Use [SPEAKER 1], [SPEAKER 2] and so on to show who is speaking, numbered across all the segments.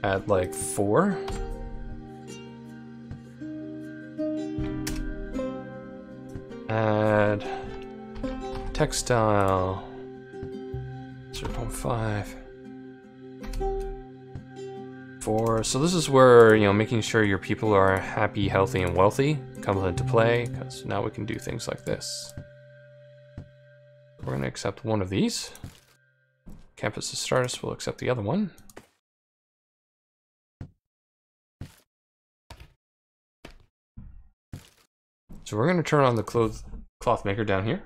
[SPEAKER 1] at like 4. Add textile 0.5. 4. So this is where, you know, making sure your people are happy, healthy, and wealthy comes into play, because now we can do things like this. We're going to accept one of these. Campus Astartes will accept the other one. So we're going to turn on the cloth maker down here.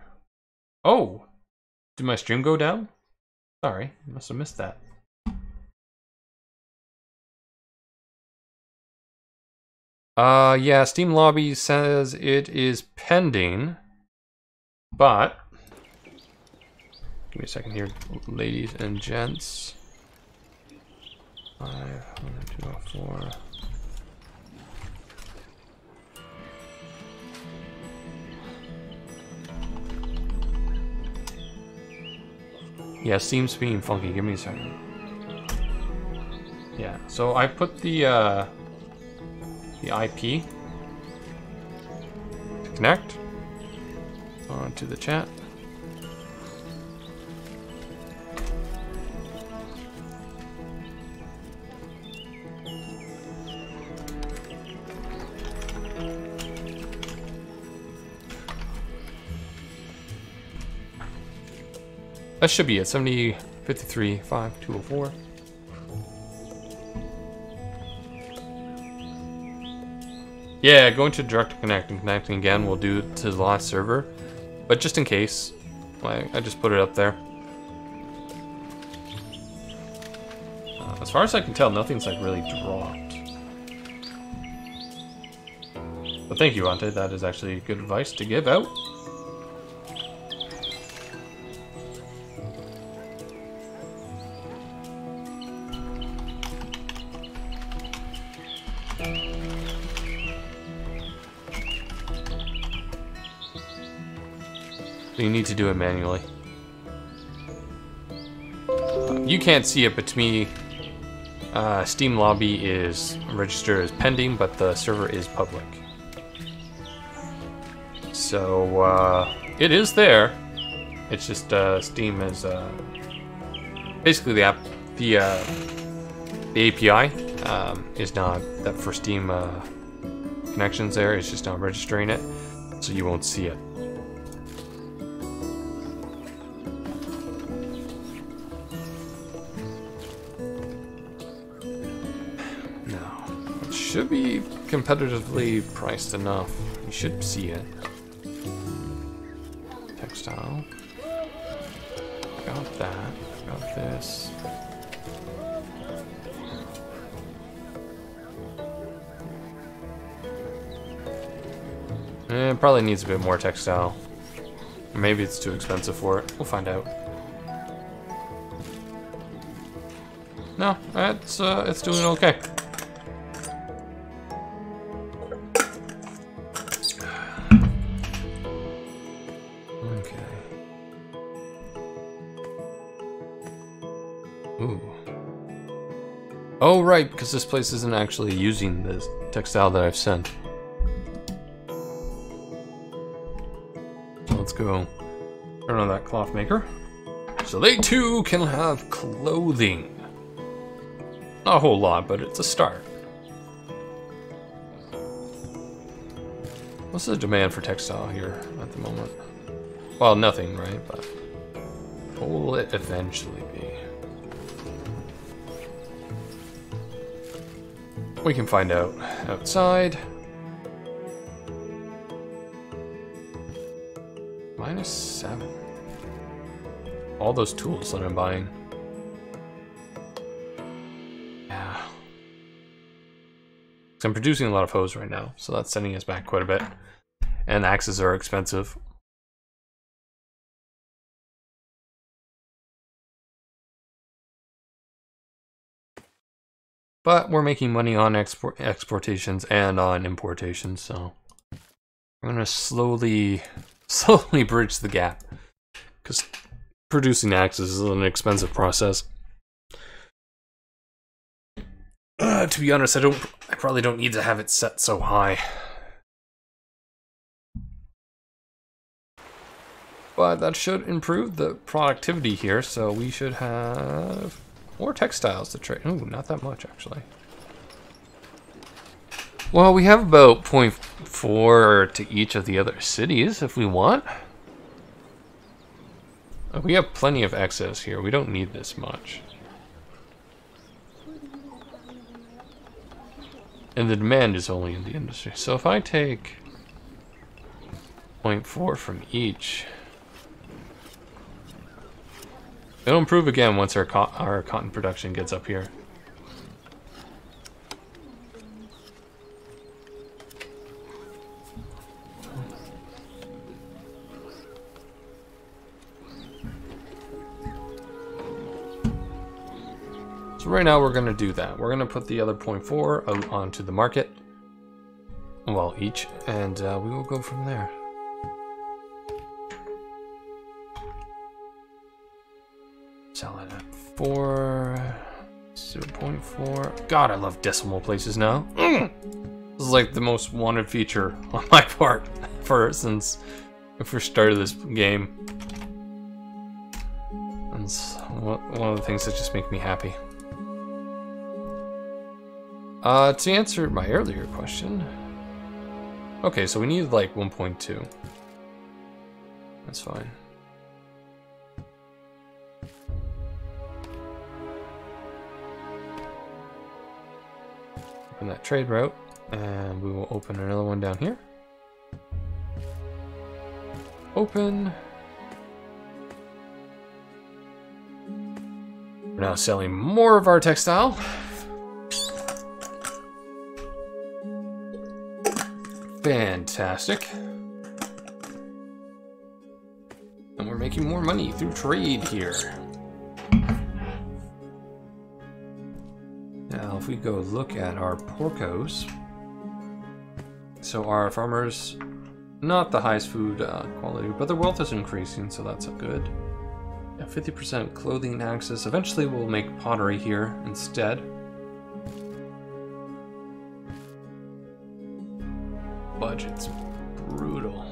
[SPEAKER 1] Oh! Did my stream go down? Sorry, I must have missed that. Yeah, Steam Lobby says it is pending, but give me a second here, ladies and gents. 50204. Yeah, Steam's being funky. Give me a second. Yeah, so I put the IP to connect onto the chat. That should be it. 70535204. Yeah, going to direct to connect and connecting again will do it to the last server. But just in case, I just put it up there. As far as I can tell, nothing's like really dropped. But thank you, Ante. That is actually good advice to give out. So you need to do it manually. You can't see it, but to me, Steam Lobby is registered as pending, but the server is public. So it is there. It's just Steam is basically the API is not that for Steam connections there. It's just not registering it, so you won't see it. Should be competitively priced enough. You should see it. Textile. Got that. Got this. It probably needs a bit more textile. Or maybe it's too expensive for it. We'll find out. No, it's doing okay. Oh, right, because this place isn't actually using this textile that I've sent. So let's go turn on that cloth maker. So they too can have clothing. Not a whole lot, but it's a start. What's the demand for textile here at the moment? Well, nothing, right? But what will it eventually be? We can find out outside. -7. All those tools that I'm buying. Yeah. I'm producing a lot of hose right now, so that's sending us back quite a bit. And axes are expensive. But we're making money on exportations and on importations, so I'm gonna slowly bridge the gap, because producing axes is an expensive process. To be honest, I probably don't need to have it set so high. But that should improve the productivity here, so we should have more textiles to trade. Ooh, not that much, actually. Well, we have about 0.4 to each of the other cities, if we want. We have plenty of excess here. We don't need this much. And the demand is only in the industry. So if I take 0.4 from each... It'll improve again once our cotton production gets up here. So right now we're going to do that. We're going to put the other 0.4 out onto the market. Well, each. And we will go from there. Sell it at 4, 0.4. God, I love decimal places now. This is like the most wanted feature on my part since I first started this game. And it's one of the things that just make me happy. To answer my earlier question. Okay, so we need like 1.2. That's fine. Open that trade route, and we will open another one down here. Open. We're now selling more of our textile. Fantastic. And we're making more money through trade here. Now, if we go look at our Porcos, so our farmers, not the highest food quality, but their wealth is increasing, so that's good. Yeah, 50% clothing access. Eventually, we'll make pottery here instead. Budget's brutal.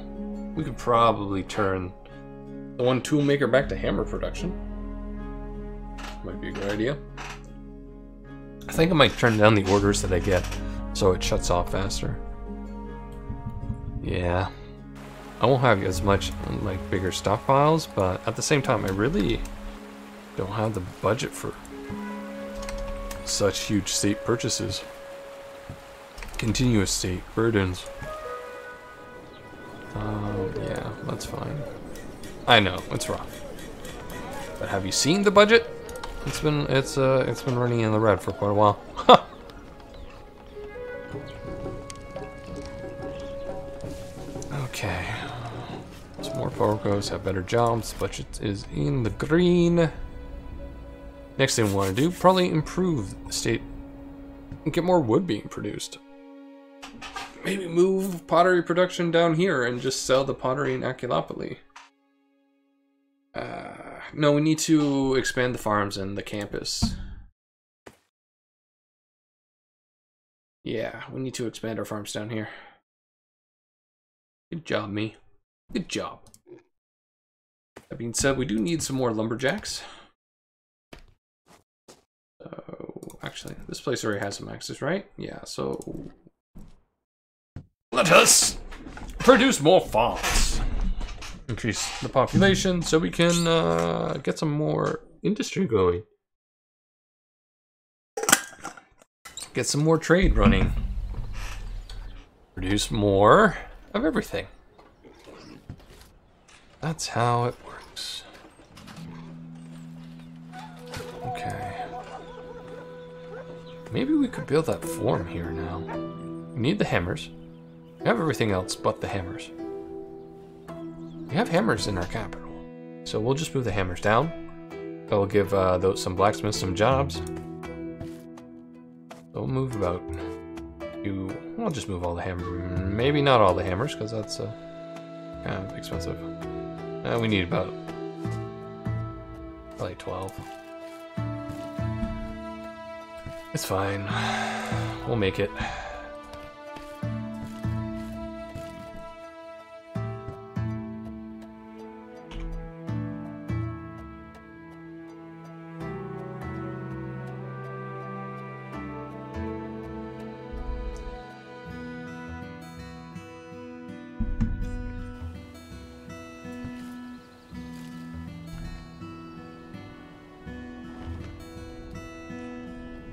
[SPEAKER 1] We could probably turn the one tool maker back to hammer production. Might be a good idea. I think I might turn down the orders that I get so it shuts off faster. Yeah. I won't have as much, like, bigger stockpiles, but at the same time, I really don't have the budget for such huge state purchases. Continuous state burdens. Yeah, that's fine. I know, it's rough. But have you seen the budget? It's been running in the red for quite a while. Okay. Some more Porcos have better jobs. Budget is in the green. Next thing we want to do, probably improve the state and get more wood being produced. Maybe move pottery production down here and just sell the pottery in Acularius. No, we need to expand the farms and the campus. Yeah, we need to expand our farms down here. Good job, me. Good job. That being said, we do need some more lumberjacks. So, actually, this place already has some access, right? Yeah, so... let us produce more farms. Increase the population so we can get some more industry going. Get some more trade running. Produce more of everything. That's how it works. Okay. Maybe we could build that farm here now. We need the hammers. We have everything else but the hammers. We have hammers in our capital. So we'll just move the hammers down. That'll give some blacksmiths some jobs. We'll move about... I'll just move all the hammers. Maybe not all the hammers, because that's kind of expensive. We need about... probably 12. It's fine. We'll make it.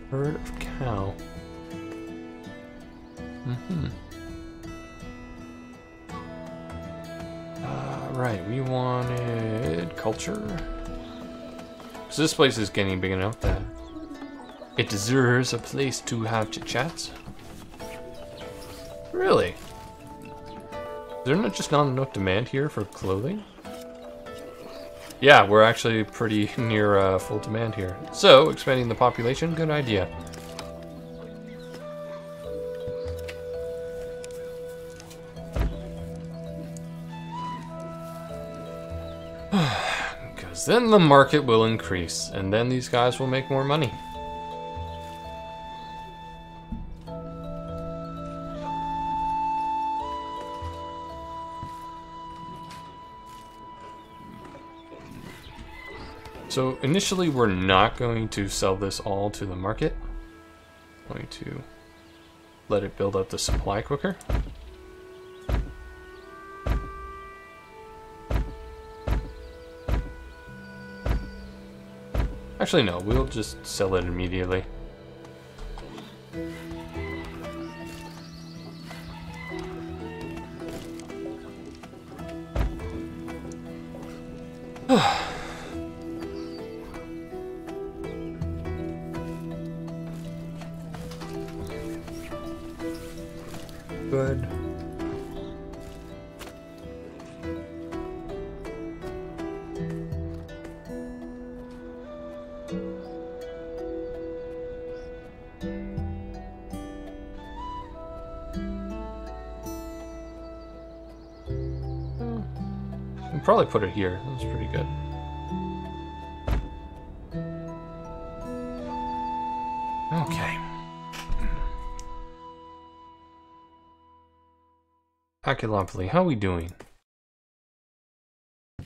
[SPEAKER 1] Herd of cow. Right, we wanted culture. So this place is getting big enough that it deserves a place to have chit-chats. Really? Is there just not enough demand here for clothing? Yeah, we're actually pretty near full demand here. So, expanding the population, good idea. Because then the market will increase, and then these guys will make more money. So initially we're not going to sell this all to the market. I'm going to let it build up the supply quicker. Actually no, we'll just sell it immediately. Good. We'll probably put it here. That's pretty good. Okay. Acularius, how are we doing?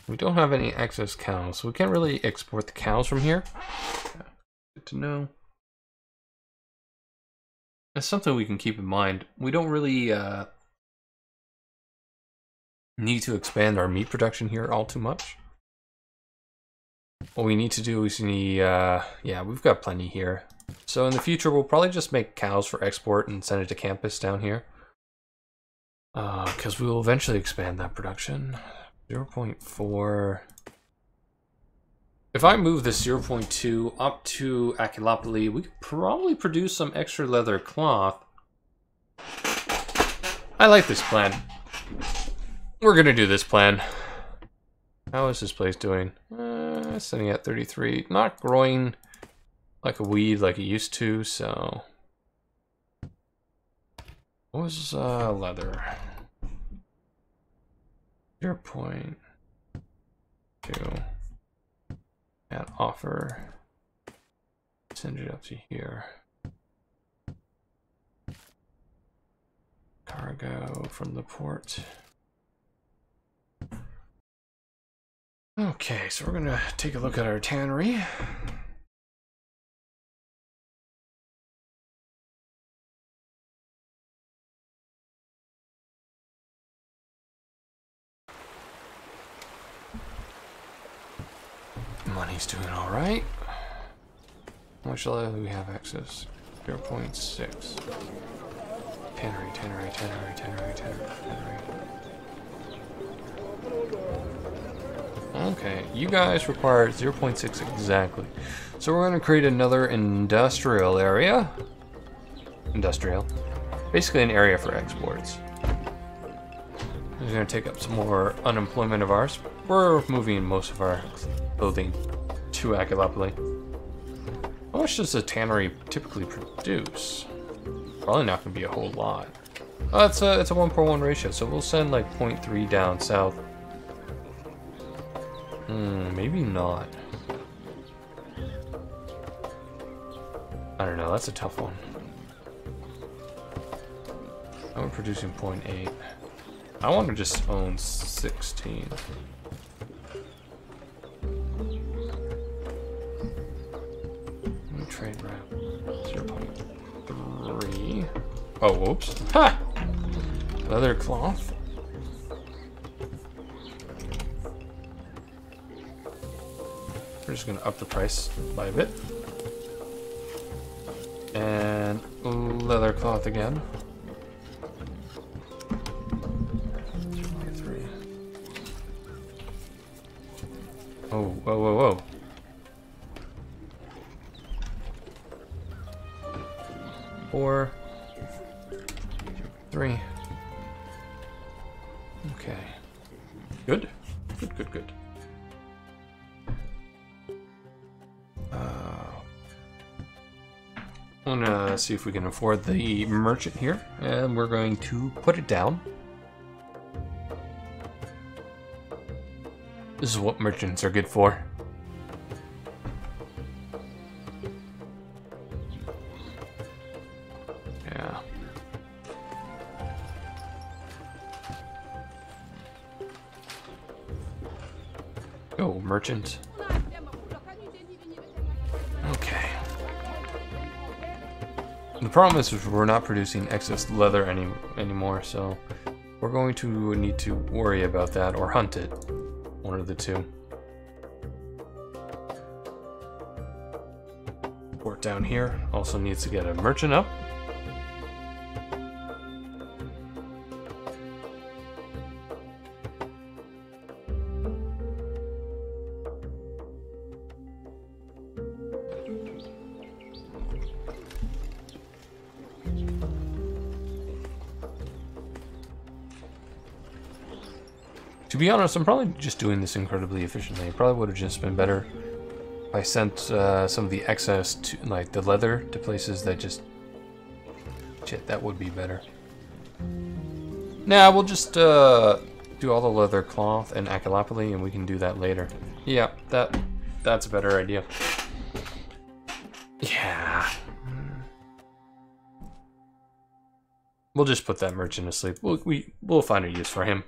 [SPEAKER 1] We don't have any excess cows, so we can't really export the cows from here. Good to know. That's something we can keep in mind. We don't really need to expand our meat production here all too much. What we need to do is yeah, we've got plenty here. So in the future, we'll probably just make cows for export and send it to campus down here. Because we will eventually expand that production. 0.4. If I move this 0.2 up to Acularius, we could probably produce some extra leather cloth. I like this plan. We're gonna do this plan. How is this place doing? Sitting at 33. Not growing like a weed like it used to, so... What was leather? 0.2. Add offer. Send it up to here. Cargo from the port. Okay, so we're gonna take a look at our tannery. Money's doing all right. How much leather do we have access? 0.6. Tannery. Okay, you guys require 0.6 exactly. So we're going to create another industrial area. Basically an area for exports. It's going to take up some more unemployment of ours. We're moving most of our clothing to Acularius. How much does a tannery typically produce? Probably not going to be a whole lot. Oh, it's a 1:1 ratio, so we'll send like 0.3 down south. Maybe not. I I don't know, that's a tough one. I'm producing 0.8. I want to just own 16. Let me trade wrap 0.3. Oh, whoops. Ha! Leather cloth. We're just gonna up the price by a bit. And leather cloth again. 23. Oh, whoa, whoa, whoa. Four. 3. Okay. Good. Good, good, good. I'm gonna see if we can afford the merchant here, and we're going to put it down. This is what merchants are good for. Yeah. Oh, merchant. Okay. The problem is we're not producing excess leather anymore, so we're going to need to worry about that or hunt it. One of the two. Port down here also needs to get a merchant up. To be honest, I'm probably just doing this incredibly efficiently. It probably would have just been better if I sent some of the excess to, like, the leather to places that just... Shit, that would be better. Nah, we'll just do all the leather cloth and Acularius, and we can do that later. Yeah, that's a better idea. Yeah. We'll just put that merchant asleep. We'll find a use for him.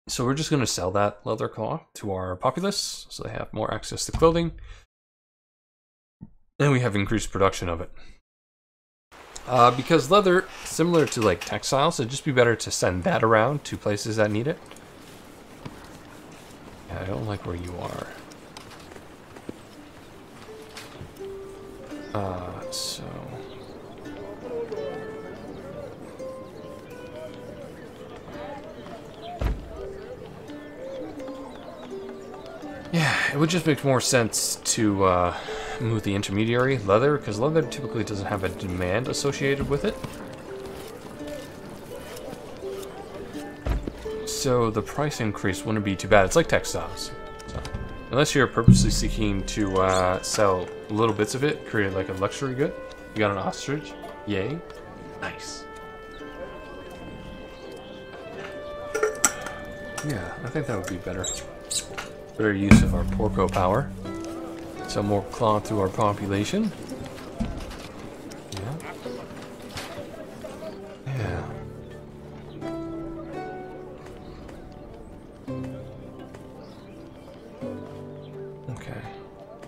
[SPEAKER 1] So we're just going to sell that leather cloth to our populace, so they have more access to clothing. And we have increased production of it. Because leather, similar to like textiles, it'd just be better to send that around to places that need it. Yeah, I don't like where you are. So... Yeah, it would just make more sense to move the intermediary leather, because leather typically doesn't have a demand associated with it. So the price increase wouldn't be too bad. It's like textiles. So, unless you're purposely seeking to sell little bits of it, create like a luxury good. You got an ostrich? Yay. Nice. Yeah, I think that would be better. Better use of our Porco power. Sell more cloth to our population. Yeah. Yeah. Okay.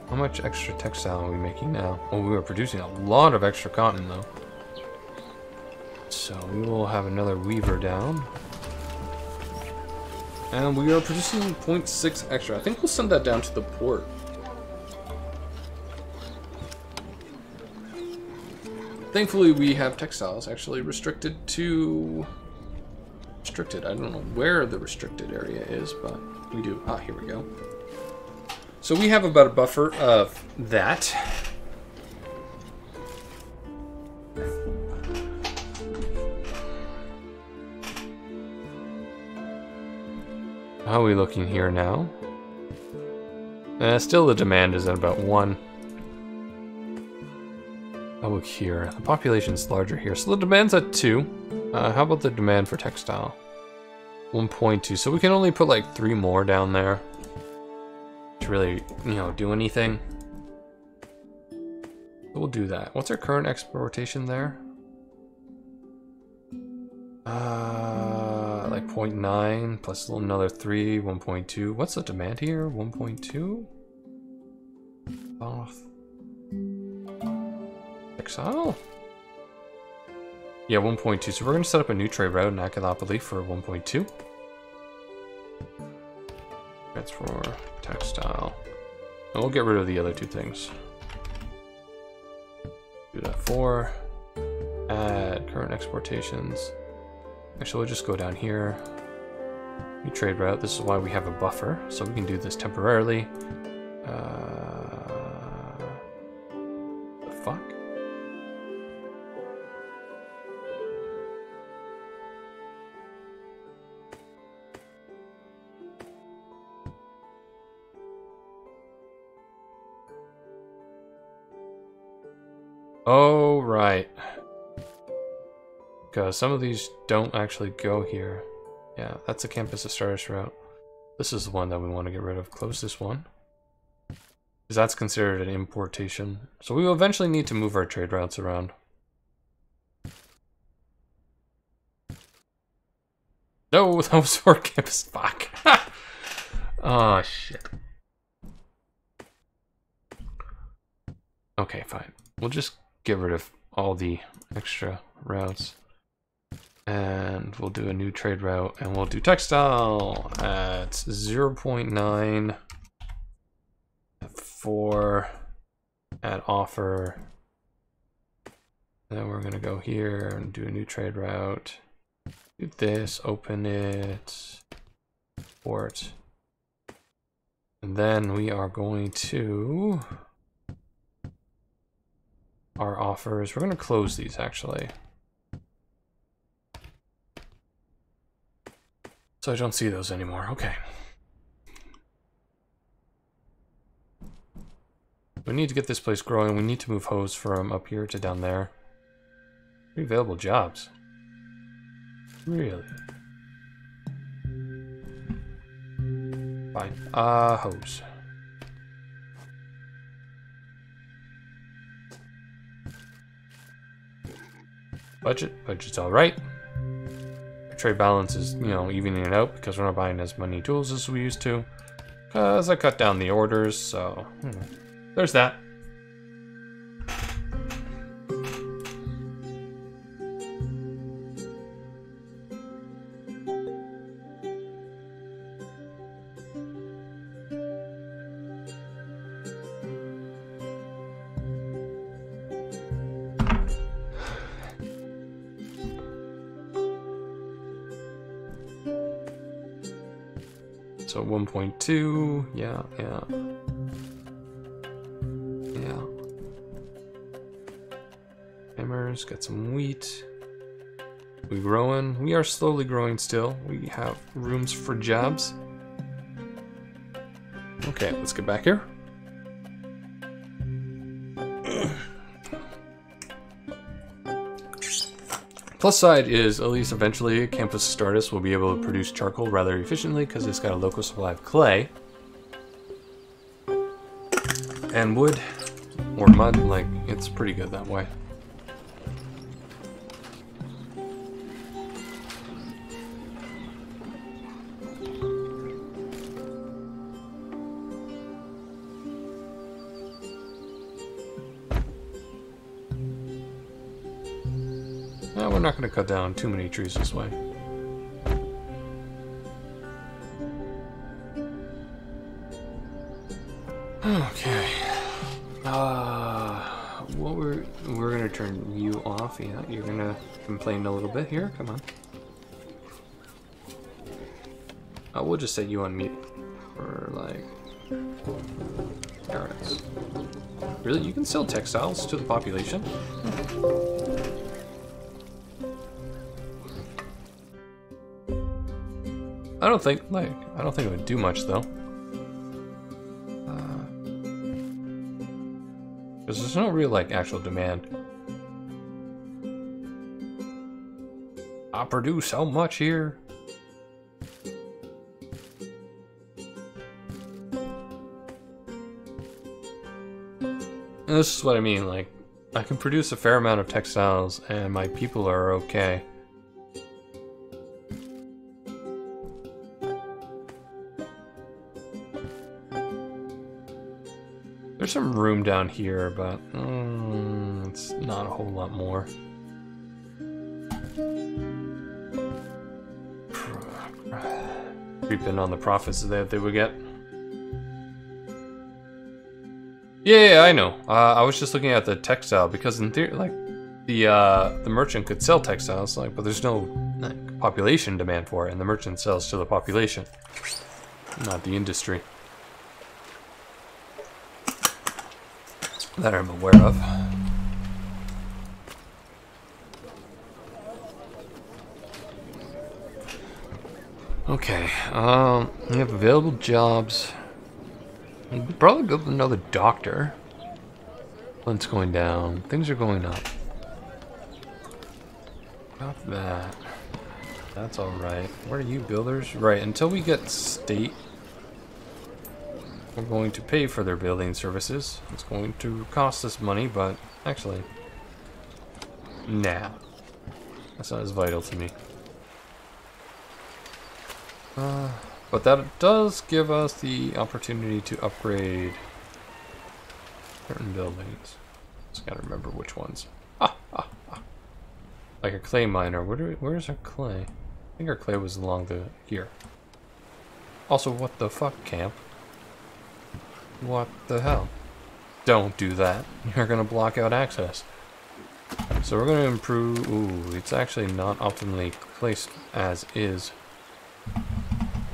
[SPEAKER 1] How much extra textile are we making now? Oh, we were producing a lot of extra cotton though. So we will have another weaver down. And we are producing 0.6 extra. I think we'll send that down to the port. Thankfully, we have textiles actually restricted to... Restricted. I don't know where the restricted area is, but we do. Ah, here we go. So we have about a buffer of that. How are we looking here now? Still the demand is at about 1. I'll look here. The population's larger here, so the demand's at 2. How about the demand for textile? 1.2, so we can only put like 3 more down there to really, you know, do anything. we'll do that. What's our current exportation there? Like 0.9 plus another 3, 1.2. What's the demand here? 1.2? Off. Exile? Yeah, 1.2. So we're going to set up a new trade route in Acularius for 1.2. That's for textile. And we'll get rid of the other two things. Do that for add current exportations. Actually, we'll just go down here. New trade route. This is why we have a buffer, so we can do this temporarily. The fuck? Oh, right. Because some of these don't actually go here. Yeah, that's the Campus Astartes route. This is the one that we want to get rid of. Close this one. Because that's considered an importation. So we will eventually need to move our trade routes around. No, that was for Campus. Fuck. Oh, shit. Okay, fine. We'll just get rid of all the extra routes. And we'll do a new trade route, and we'll do textile at 0.9, at 4, at offer. Then we're gonna go here and do a new trade route. Do this, open it, port. And then we are going to our offers. We're gonna close these actually. So I don't see those anymore. Okay. We need to get this place growing. We need to move hose from up here to down there. 3 available jobs. Really? Fine. Hose. Budget's all right. Trade balance is, you know, evening it out because we're not buying as many tools as we used to. Because I cut down the orders, so there's that. So 1.2, yeah. Ymir, got some wheat. We growing? We are slowly growing still. We have rooms for jobs. Okay, let's get back here. Plus side is, at least eventually, Campus Astartes will be able to produce charcoal rather efficiently because it's got a local supply of clay. And wood, or mud, like, it's pretty good that way. We're not going to cut down too many trees this way. Okay. We're going to turn you off. Yeah, you're going to complain a little bit here. Come on. We'll just set you on mute for like carrots. Really? You can sell textiles to the population? I don't think it would do much though. Because there's no real like actual demand. I produce so much here. And this is what I mean, like, I can produce a fair amount of textiles, and my people are okay. There's some room down here, but it's not a whole lot more. Creeping on the profits that they would get. Yeah, I know. I was just looking at the textile because in theory, like the merchant could sell textiles, like, but there's no like, population demand for it, and the merchant sells to the population, not the industry. That I'm aware of. Okay, we have available jobs. We'll probably build another doctor. Rent's going down. Things are going up. Got that. That's alright. Where are you, builders? Right, until we get state, we're going to pay for their building services. It's going to cost us money, but actually, nah. That's not as vital to me. But that does give us the opportunity to upgrade certain buildings. Just gotta remember which ones. Like a clay miner. Where's our clay? I think our clay was along here. Also, what the fuck, camp? What the hell? Don't do that. You're gonna block out access. So we're gonna improve. Ooh, it's actually not optimally placed as is.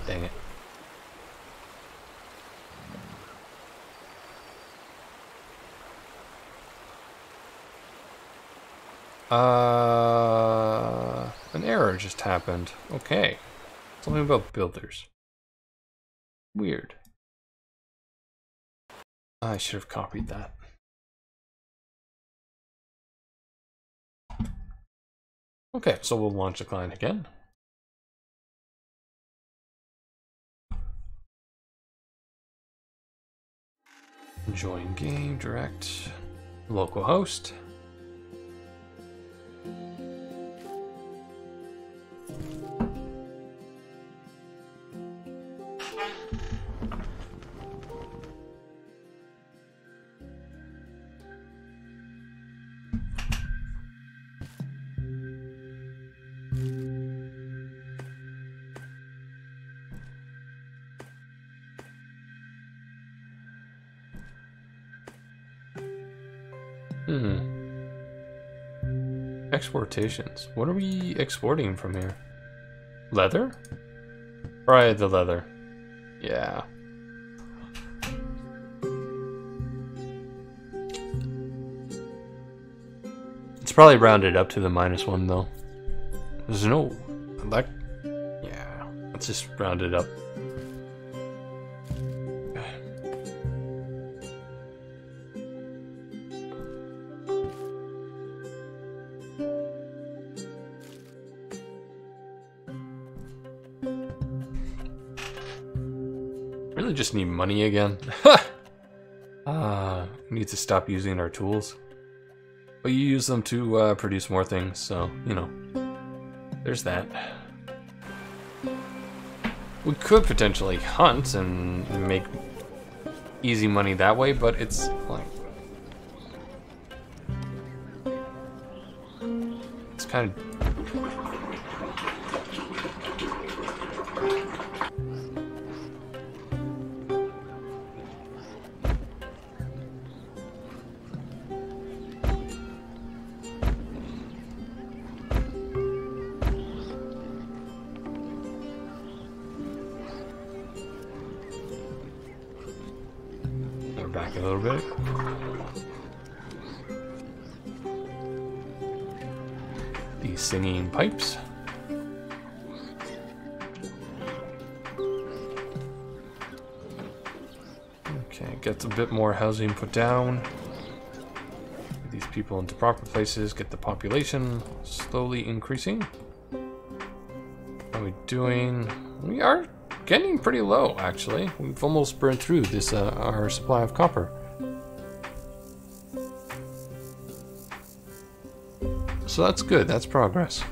[SPEAKER 1] Dang it. An error just happened. Okay. Something about builders. Weird. I should have copied that. Okay, so we'll launch the client again. Join game, direct, local host. Exportations. What are we exporting from here? Leather? Right, the leather. Yeah. It's probably rounded up to the -1 though. There's no like, yeah. Let's just round it up. Really just need money again. Need to stop using our tools. But you use them to produce more things, so, you know, there's that. We could potentially hunt and make easy money that way, but it's like... it's kind of... back a little bit. These singing pipes. Okay, get a bit more housing put down. Get these people into proper places, get the population slowly increasing. How are we doing? We are getting pretty low, actually. We've almost burned through this our supply of copper. So that's good, that's progress.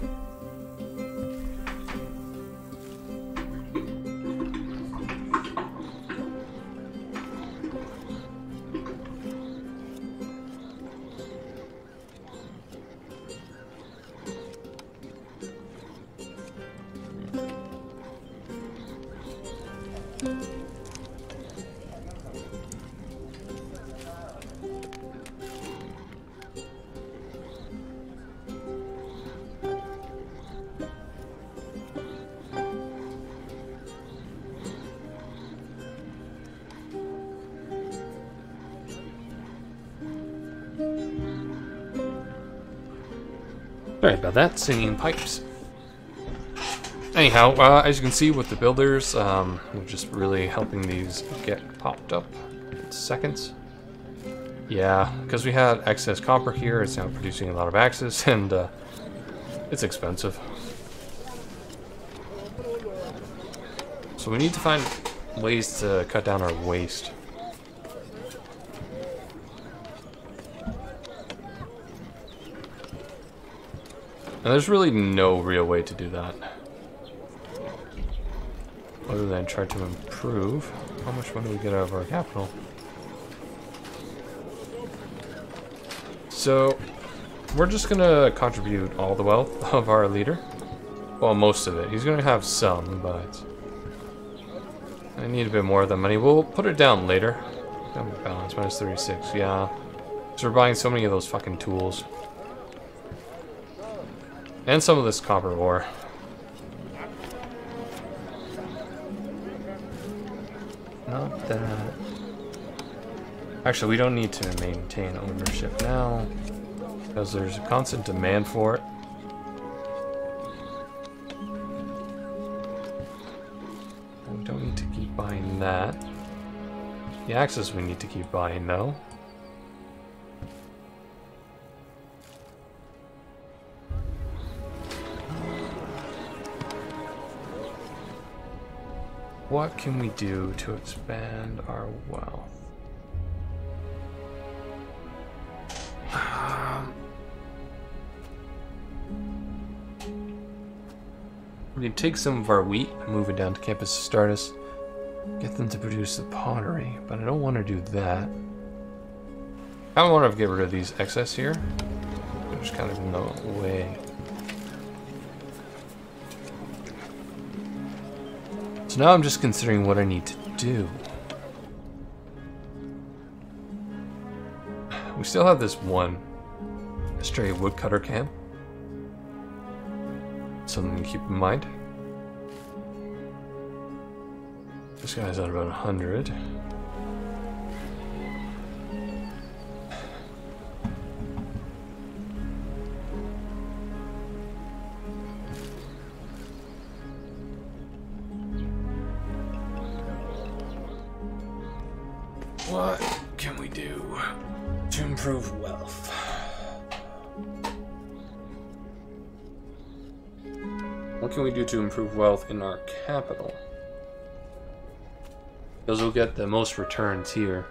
[SPEAKER 1] Sorry about that, singing pipes. Anyhow, as you can see with the builders, we're just really helping these get popped up in seconds. Yeah, because we had excess copper here, it's now producing a lot of axes, and it's expensive. So we need to find ways to cut down our waste. And there's really no real way to do that. Other than try to improve. How much money we get out of our capital? So, we're just gonna contribute all the wealth of our leader. Well, most of it. He's gonna have some, but I need a bit more of that money. We'll put it down later. Balance, minus 36, yeah. So we're buying so many of those fucking tools. And some of this copper ore. Not that. Actually, we don't need to maintain ownership now, because there's a constant demand for it. We don't need to keep buying that. The axes we need to keep buying, though. What can we do to expand our wealth? We can take some of our wheat, move it down to Campus Astartes, get them to produce the pottery, but I don't want to do that. I don't want to get rid of these excess here. They're just kind of in the way. So now I'm just considering what I need to do. We still have this one stray woodcutter camp. Something to keep in mind. This guy's at about 100. What can we do to improve wealth? What can we do to improve wealth in our capital? Because we'll get the most returns here.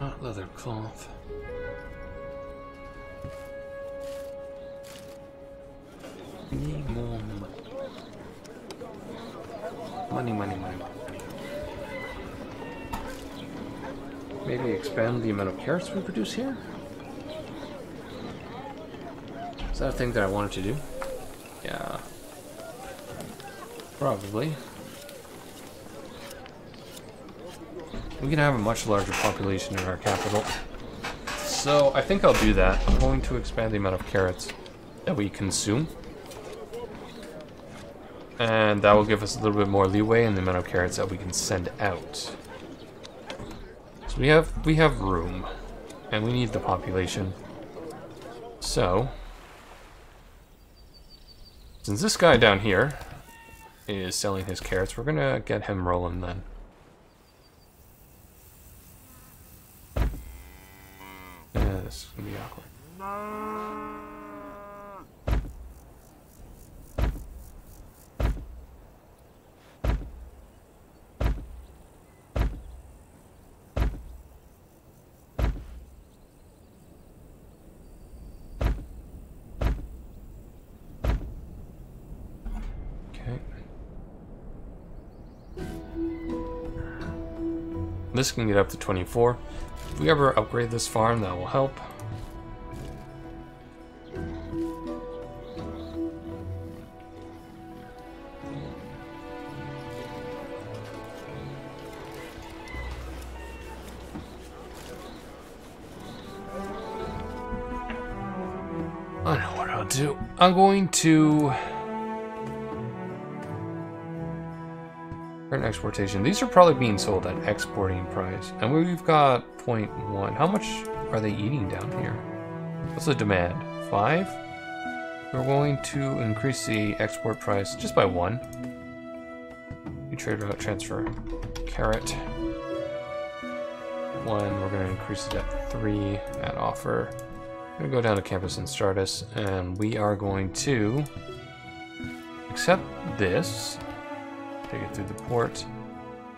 [SPEAKER 1] Not leather cloth. We need more money. Money. Maybe expand the amount of carrots we produce here? Is that a thing that I wanted to do? Yeah. Probably. We can have a much larger population in our capital. So I think I'll do that. I'm going to expand the amount of carrots that we consume. And that will give us a little bit more leeway in the amount of carrots that we can send out. So we have room. And we need the population. So since this guy down here is selling his carrots, we're gonna get him rolling then. Yeah, this is gonna be awkward. This can get up to 24. If we ever upgrade this farm, that will help. I know what I'll do. I'm going to... Current exportation. These are probably being sold at exporting price. And we've got 0.1. How much are they eating down here? What's the demand? 5? We're going to increase the export price just by 1. New trade route transfer. Carrot. 1. We're going to increase it at 3 at offer. I'm going to go down to campus and start us, and we are going to accept this, take it through the port,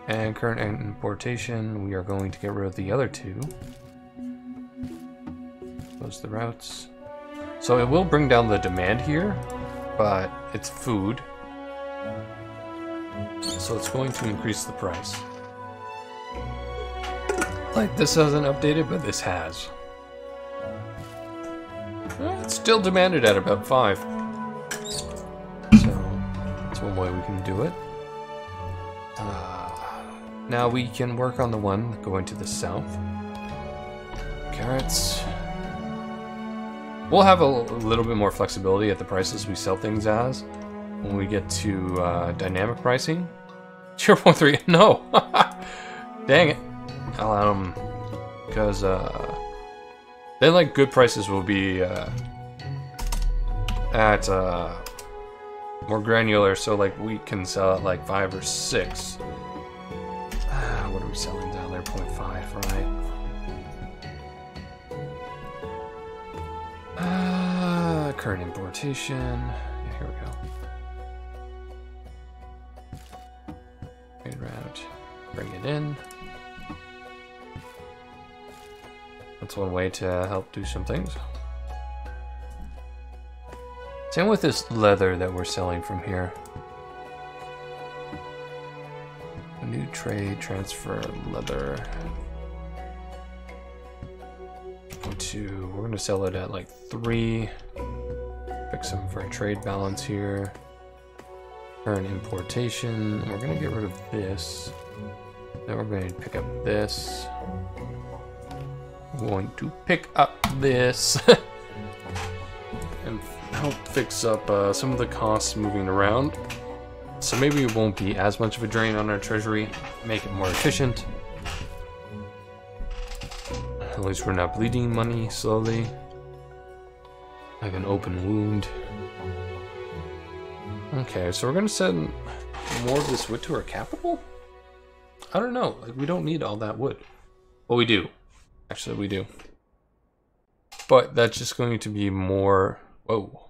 [SPEAKER 1] and current importation, we are going to get rid of the other 2. Close the routes. So it will bring down the demand here, but it's food, so it's going to increase the price. Like, this hasn't updated, but this has. It's still demanded at about 5. So, that's one way we can do it. Now we can work on the one going to the south. Carrots. We'll have a little bit more flexibility at the prices we sell things as when we get to dynamic pricing. 0.3, no! Dang it. Because, then, like, good prices will be at more granular, so like we can sell at like 5 or 6. What are we selling down there? 0.5, right? Current importation. Yeah, here we go. Trade route. Bring it in. That's one way to help do some things. Same with this leather that we're selling from here. A new trade, transfer, leather. We're going to sell it at like 3. Fix some for a trade balance here. Current importation. We're going to get rid of this. Then we're going to pick up this. Going to pick up this and help fix up some of the costs moving around, so maybe it won't be as much of a drain on our treasury, make it more efficient. At least we're not bleeding money slowly like an open wound. Okay, so we're gonna send more of this wood to our capital. I don't know, like, we don't need all that wood. Well, we do. Actually, we do. But that's just going to be more... Whoa.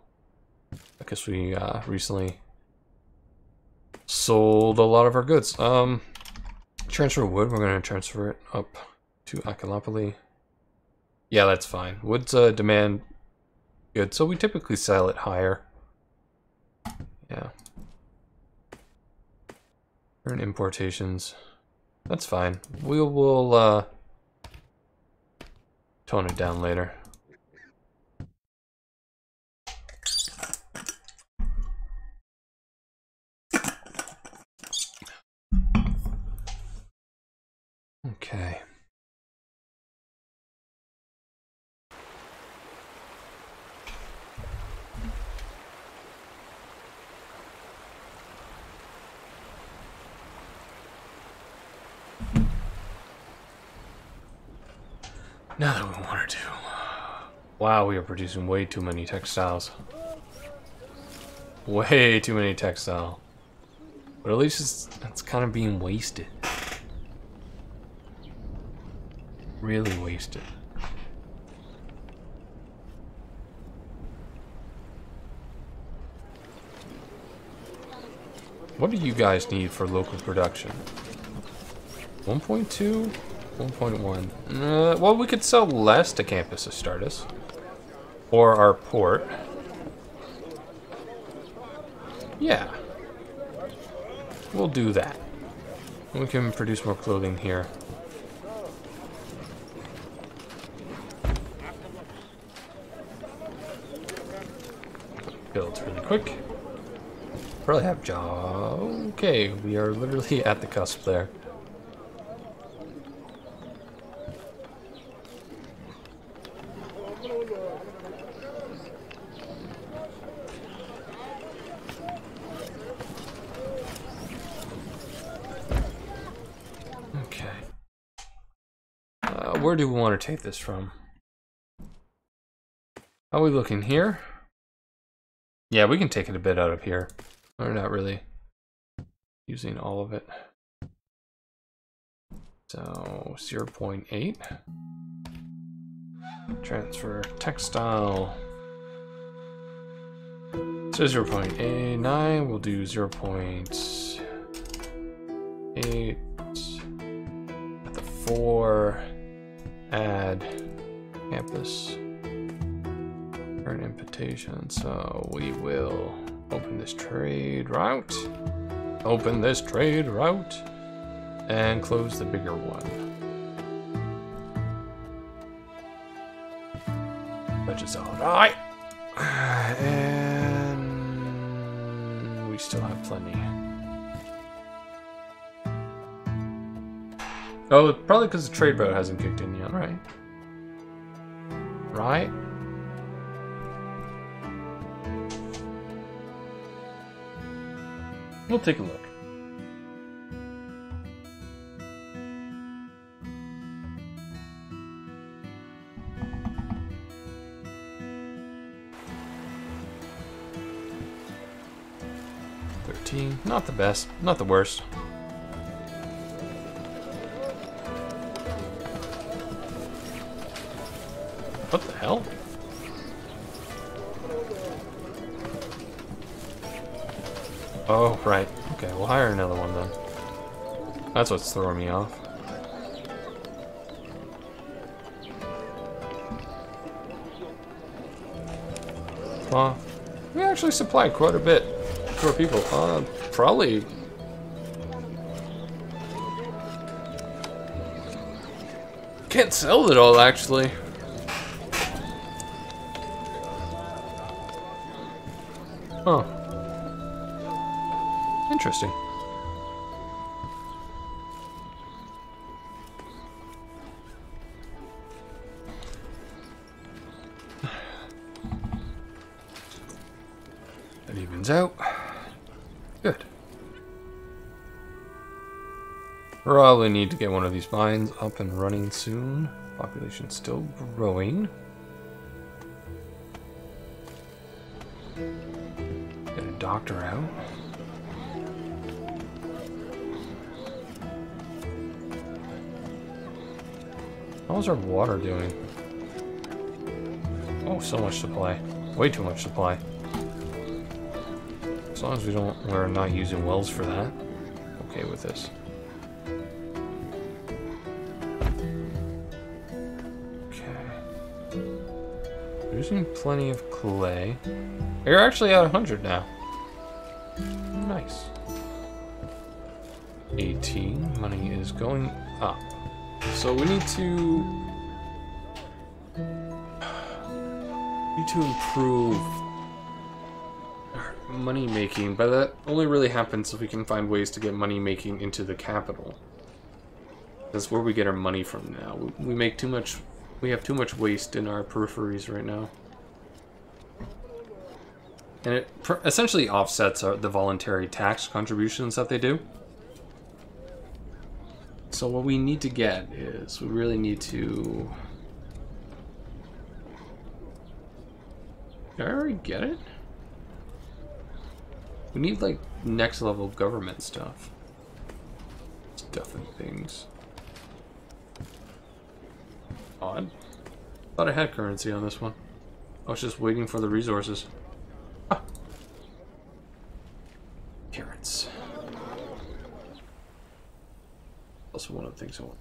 [SPEAKER 1] I guess we recently sold a lot of our goods. Transfer wood. We're going to transfer it up to Acularius. Yeah, that's fine. Wood's demand good, so we typically sell it higher. Yeah. Current importations. That's fine. We will... tone it down later. Okay. Now that we want to do. Wow, we are producing way too many textiles. Way too many textile. But at least it's kind of being wasted. Really wasted. What do you guys need for local production? 1.2? 1.1. Well, we could sell less to Campus Astartes. Or our port. Yeah. We'll do that. We can produce more clothing here. quick. Probably have job. Okay, we are literally at the cusp there. Okay. Where do we want to take this from? Are we looking here? Yeah, we can take it a bit out of here. We're not really using all of it. So 0.8. Transfer textile. So 0.89. We'll do 0.8 at the 4. Add campus. Earn invitation. So we will open this trade route. Open this trade route. And close the bigger one. Budget's all right. And we still have plenty. Oh, probably because the trade route hasn't kicked in yet, right? Right? We'll take a look. Not the best, not the worst. What the hell? Oh, right. Okay, we'll hire another one then. That's what's throwing me off. Well, we actually supply quite a bit for people. Probably. Can't sell it all, actually. Huh. Interesting. That evens out. Good. Probably need to get one of these mines up and running soon. Population still growing. Get a doctor out. How's our water doing? Oh, so much supply. Way too much supply. As long as we're not using wells for that. Okay with this. Okay. Using plenty of clay. You're actually at 100 now. Nice. 18. Money is going up. So we need to improve our money making, but that only really happens if we can find ways to get money making into the capital. That's where we get our money from now. We make too much. We have too much waste in our peripheries right now, and it essentially offsets the voluntary tax contributions that they do. So what we need to get is, we really need to... Did I already get it? We need, like, next level government stuff. Stuff and things. Odd. Thought I had currency on this one. I was just waiting for the resources. Ah. Carrots. Also one of the things I want.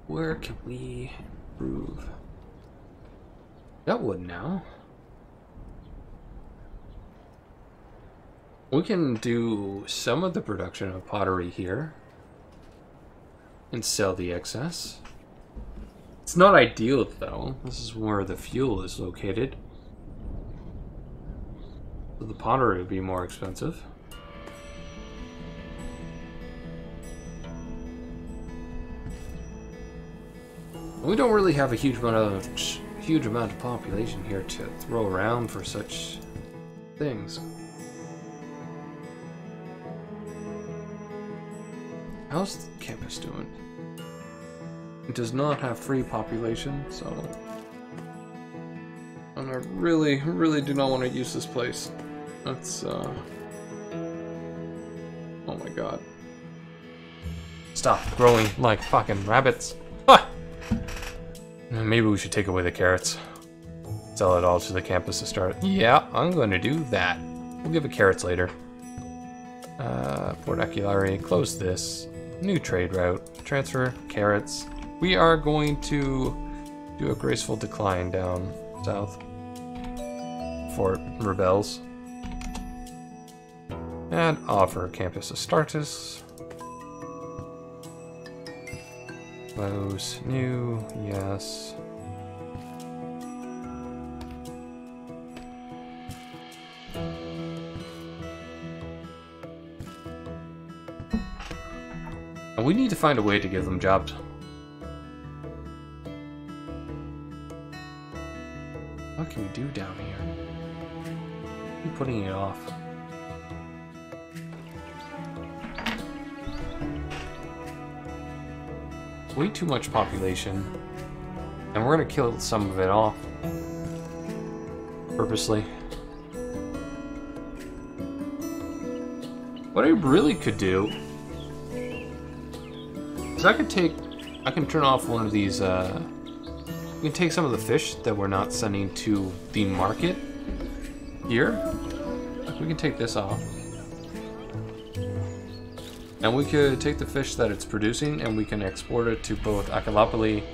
[SPEAKER 1] Where can we improve? That wood now. We can do some of the production of pottery here and sell the excess. It's not ideal though. This is where the fuel is located. So the pottery would be more expensive. We don't really have a huge amount of population here to throw around for such things. How's the campus doing? It does not have free population, so... And I really do not want to use this place. That's, oh my god. Stop growing like fucking rabbits. Ah! Maybe we should take away the carrots. Sell it all to the campus to start. Yeah, I'm going to do that. We'll give it carrots later. Port Acularius, close this. New trade route. Transfer carrots. We are going to do a graceful decline down south. Fort rebels. And offer campus Astartes. Close. New. Yes. And we need to find a way to give them jobs. What can we do down here? Keep putting it off. Way too much population. And we're gonna kill some of it off. Purposely. What I really could do is I can turn off one of these, we can take some of the fish that we're not sending to the market here. Like we can take this off. And we could take the fish that it's producing and we can export it to both Acularius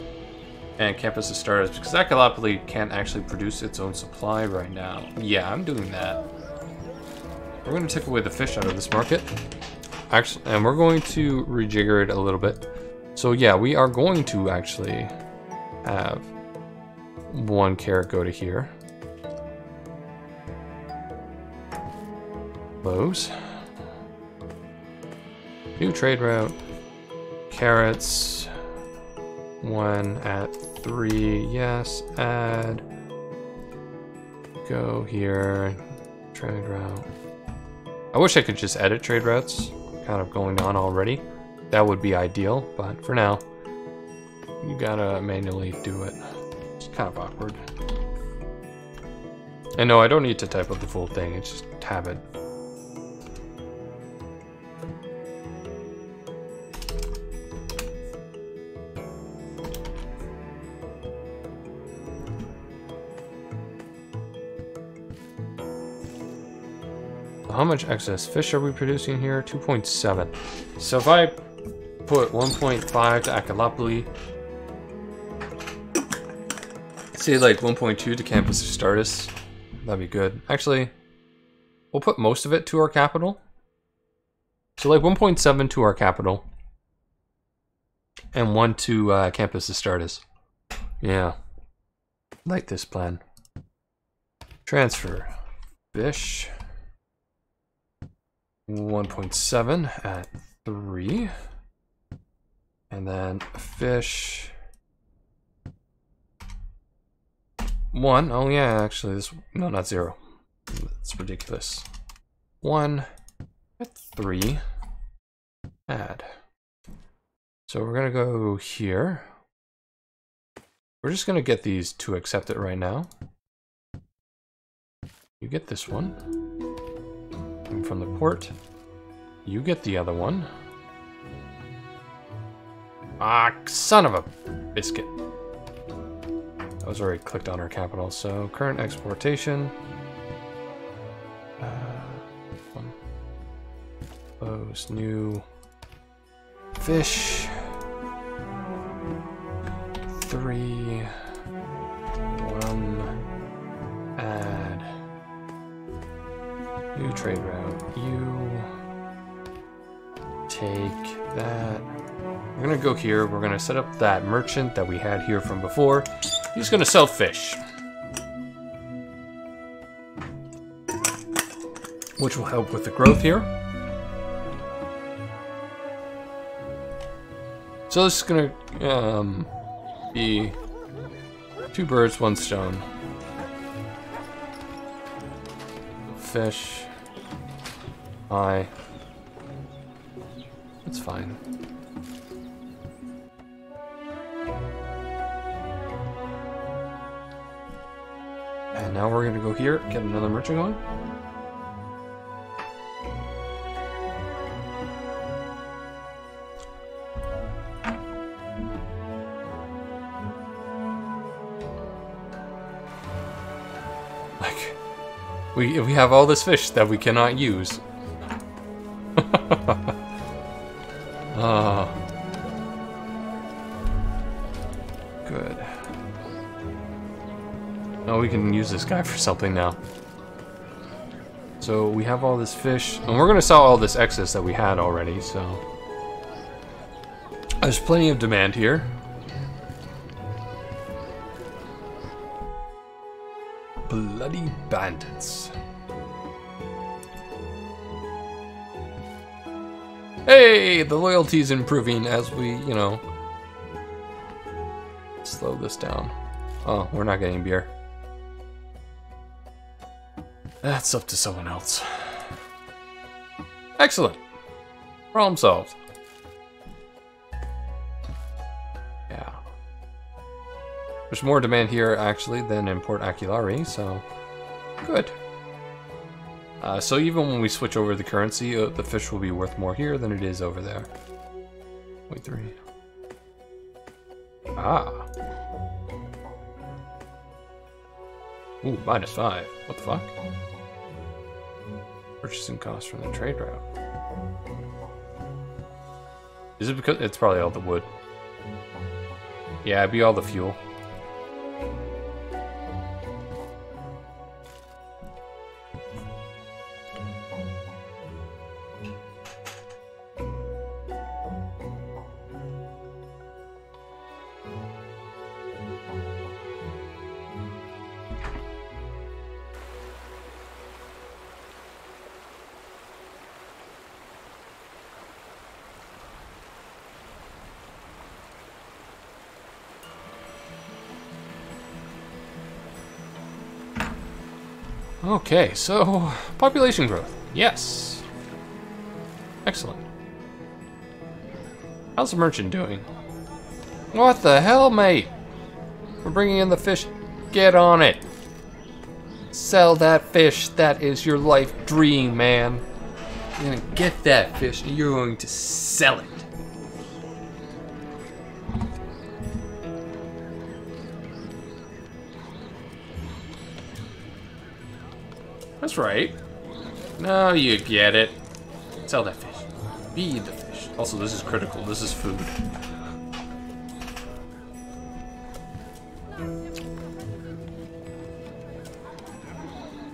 [SPEAKER 1] and Campus Astartes, because Acularius can't actually produce its own supply right now. Yeah, I'm doing that. We're going to take away the fish out of this market. Actually, and we're going to rejigger it a little bit. So yeah, we are going to actually have one carrot go to here. Close. New trade route. Carrots. 1 at 3. Yes. Add. Go here. Trade route. I wish I could just edit trade routes. Kind of going on already. That would be ideal, but for now, you gotta manually do it. It's kind of awkward. And no, I don't need to type up the full thing. It's just habit. How much excess fish are we producing here? 2.7. So if I put 1.5 to Acularius, say like 1.2 to Campus Astartes, that'd be good. Actually, we'll put most of it to our capital. So like 1.7 to our capital. And 1 to Campus Astartes. Yeah. Like this plan. Transfer fish. 1.7 at 3. And then fish 1. Oh yeah, actually this, no, not 0. That's ridiculous. 1 at 3. Add. So we're gonna go here. We're just gonna get these to accept it right now. You get this one. And from the port, you get the other one. Ah, son of a biscuit. I was already clicked on our capital, so current exportation. Close, new fish. 3, 1. New trade route. You take that. We're gonna go here. We're gonna set up that merchant that we had here from before. He's gonna sell fish, which will help with the growth here. So this is gonna be 2 birds, 1 stone. Fish. Hi. That's fine. And now we're gonna go here, get another merchant going. We have all this fish that we cannot use. Ah, good. Now we can use this guy for something now. So we have all this fish, and we're gonna sell all this excess that we had already, so there's plenty of demand here. Bloody bandits. Hey, the loyalty's improving as we, you know, slow this down. Oh, we're not getting beer. That's up to someone else. Excellent. Problem solved. Yeah. There's more demand here, actually, than in Port Acularius, so good. So even when we switch over the currency, the fish will be worth more here than it is over there. Wait, 3. Ah. Ooh, -5. What the fuck? Purchasing cost from the trade route. Is it because it's probably all the wood? Yeah, it'd be all the fuel. Okay, so population growth. Yes. Excellent. How's the merchant doing? What the hell, mate? We're bringing in the fish. Get on it. Sell that fish. That is your life dream, man. You're gonna get that fish and you're going to sell it. That's right. Now you get it. Sell that fish. Feed the fish. Also, this is critical. This is food.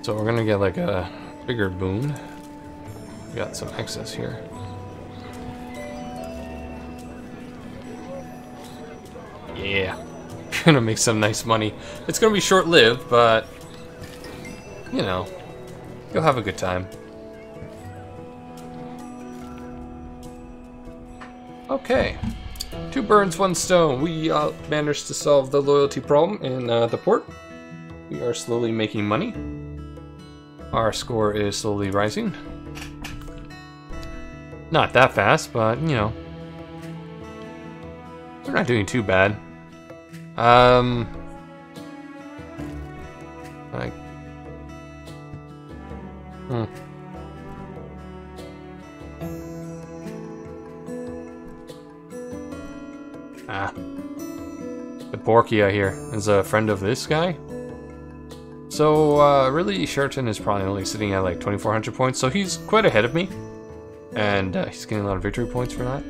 [SPEAKER 1] So we're gonna get like a bigger boon. We got some excess here. Yeah. Gonna make some nice money. It's gonna be short-lived, but you know, you'll have a good time. Okay. 2 birds, 1 stone. We managed to solve the loyalty problem in the port. We are slowly making money. Our score is slowly rising. Not that fast, but, you know, we're not doing too bad. Like, the Porcia here is a friend of this guy. So, really, Sheraton is probably only sitting at like 2,400 points, so he's quite ahead of me. And he's getting a lot of victory points for that.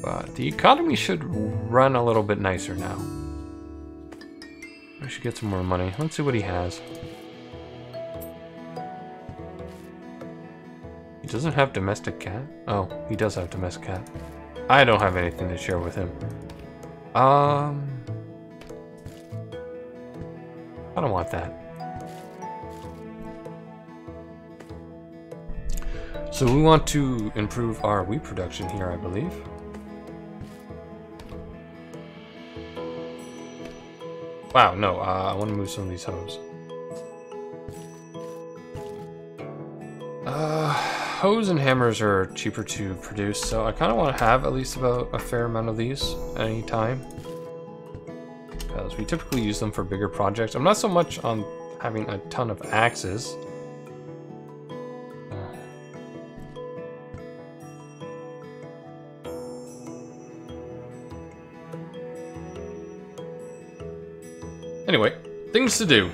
[SPEAKER 1] But the economy should run a little bit nicer now. I should get some more money. Let's see what he has. doesn't have domestic cat? Oh, he does have domestic cat. I don't have anything to share with him. I don't want that. So we want to improve our wheat production here, I believe. Wow, no, I want to move some of these hoes. Hoes and hammers are cheaper to produce, so I kind of want to have at least about a fair amount of these at any time. Because we typically use them for bigger projects. I'm not so much on having a ton of axes. Anyway, things to do.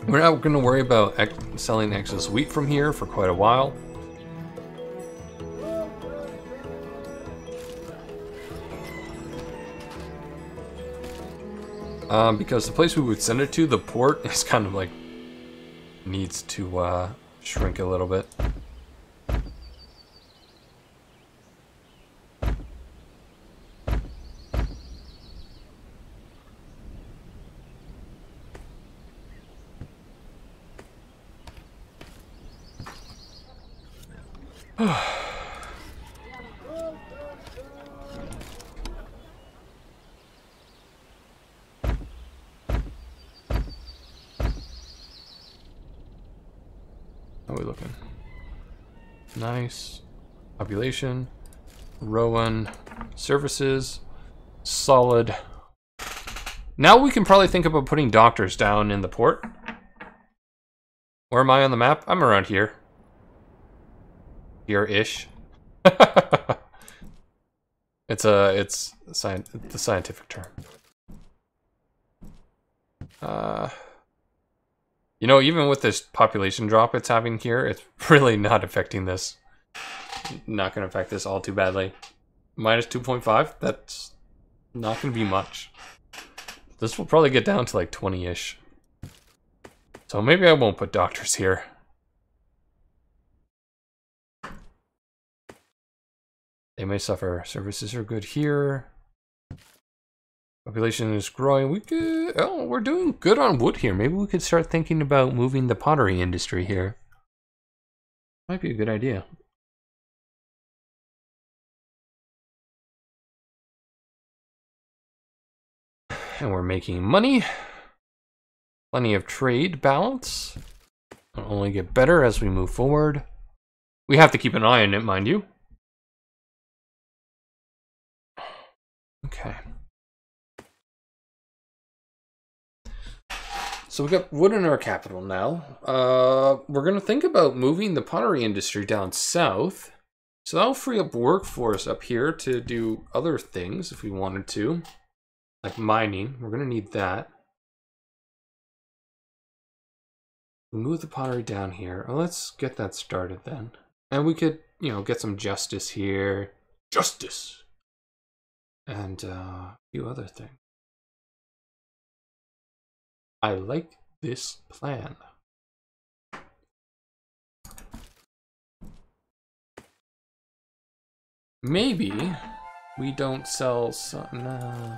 [SPEAKER 1] We're not going to worry about selling excess wheat from here for quite a while. Because the place we would send it to, the port, is kind of like needs to shrink a little bit. How are we looking? Nice. Population. Rowan. Services. Solid. Now we can probably think about putting doctors down in the port. Where am I on the map? I'm around here. Here-ish. It's the scientific term. You know, even with this population drop it's having here, it's really not affecting this. Not going to affect this all too badly. Minus 2.5, that's not going to be much. This will probably get down to like 20-ish. So maybe I won't put doctors here. They may suffer. Services are good here. Population is growing. We could... Oh, we're doing good on wood here. Maybe we could start thinking about moving the pottery industry here. Might be a good idea. And we're making money. Plenty of trade balance. It'll only get better as we move forward. We have to keep an eye on it, mind you. Okay. So we got wood in our capital now. We're going to think about moving the pottery industry down south. So that'll free up workforce up here to do other things if we wanted to. Like mining. We're going to need that. We move the pottery down here. Well, let's get that started then. And we could, you know, get some justice here. Justice! And a few other things. I like this plan. Maybe we don't sell some... Nah.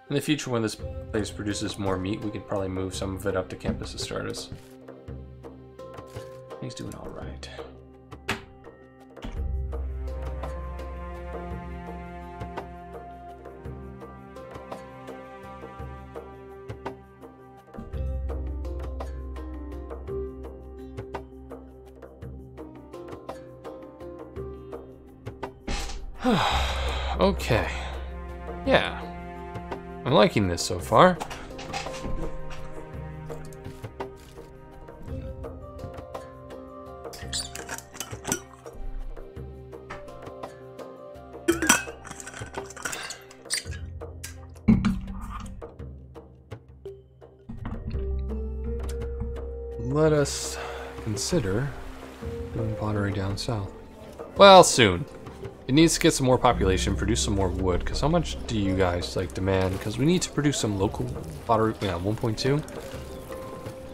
[SPEAKER 1] In the future, when this place produces more meat, we could probably move some of it up to Campus Astartes. He's doing all right. Okay. Yeah. I'm liking this so far. Let us consider doing pottery down south. Well, soon. It needs to get some more population, produce some more wood, because how much do you guys like demand? Because we need to produce some local pottery, yeah, 1.2.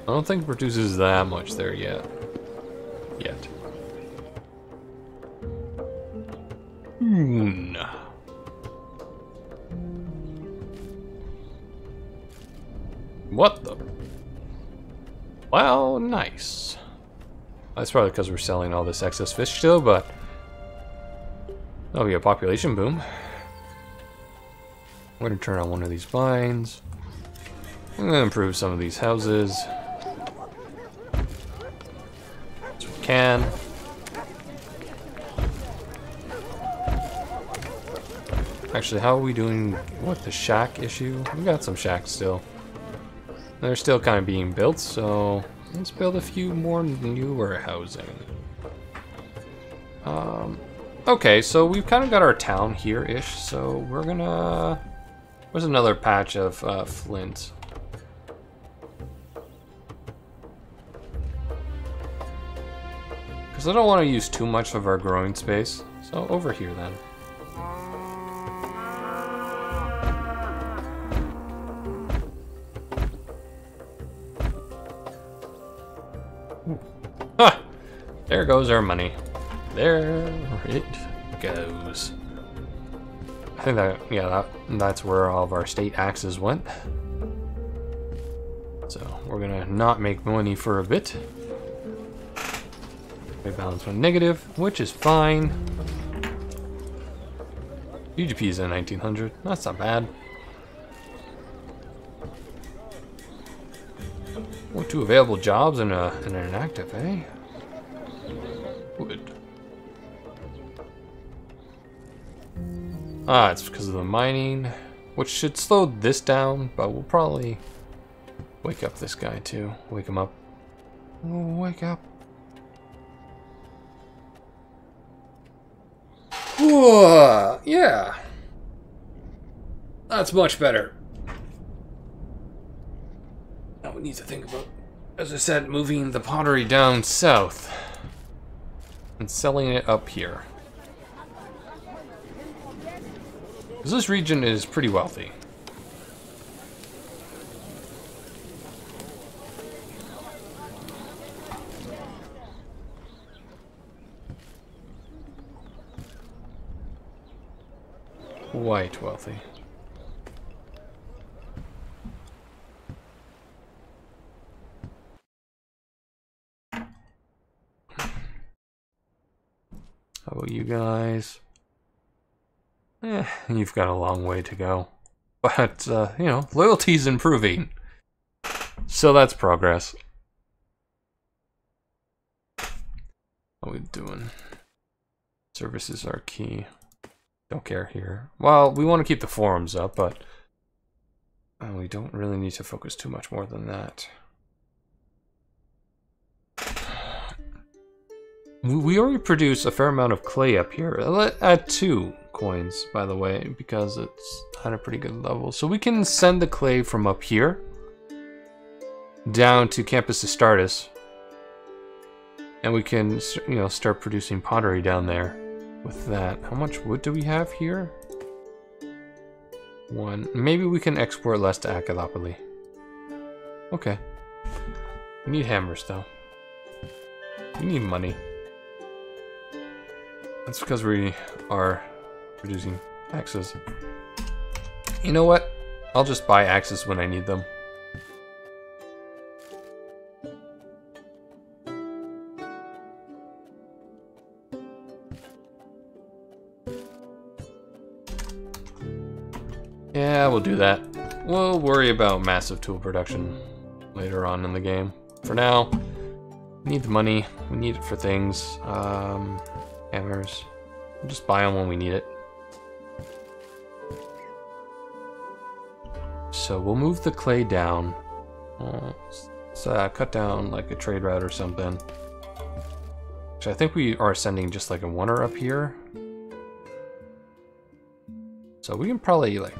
[SPEAKER 1] I don't think it produces that much there yet. What the? Well, nice. That's probably because we're selling all this excess fish still, but that'll be a population boom. We're gonna turn on one of these vines. I'm gonna improve some of these houses as we can. Actually, how are we doing with the shack issue? We got some shacks still. They're still kind of being built, so let's build a few more newer housing. Okay, so we've kind of got our town here-ish, so we're gonna... Where's another patch of flint? Because I don't want to use too much of our growing space, so over here then. Ah, there goes our money. There it goes. I think that, yeah, that's where all of our state axes went. So we're gonna not make money for a bit. My balance went negative, which is fine. GDP is at 1900. That's not bad. Oh, 2 available jobs and an inactive, eh? Good. Ah, it's because of the mining, which should slow this down, but we'll probably wake up this guy too. Wake him up. Oh, wake up. Whoa, yeah. That's much better. Now we need to think about, as I said, moving the pottery down south and selling it up here. Because this region is pretty wealthy. Quite wealthy. How about you guys? You've got a long way to go. But, you know, loyalty's improving. So that's progress. How are we doing? Services are key. Don't care here. Well, we want to keep the forums up, but we don't really need to focus too much more than that. We already produce a fair amount of clay up here. At 2 coins, by the way, because it's at a pretty good level. So we can send the clay from up here down to Campus Astartes, and we can, you know, start producing pottery down there with that. How much wood do we have here? 1. Maybe we can export less to Acularius. Okay. We need hammers, though. We need money. That's because we are producing axes. You know what? I'll just buy axes when I need them. Yeah, we'll do that. We'll worry about massive tool production later on in the game. For now, we need the money. We need it for things. Hammers. We'll just buy them when we need it. So we'll move the clay down. So cut down like a trade route or something. Which I think we are sending just like a oneer up here. So we can probably like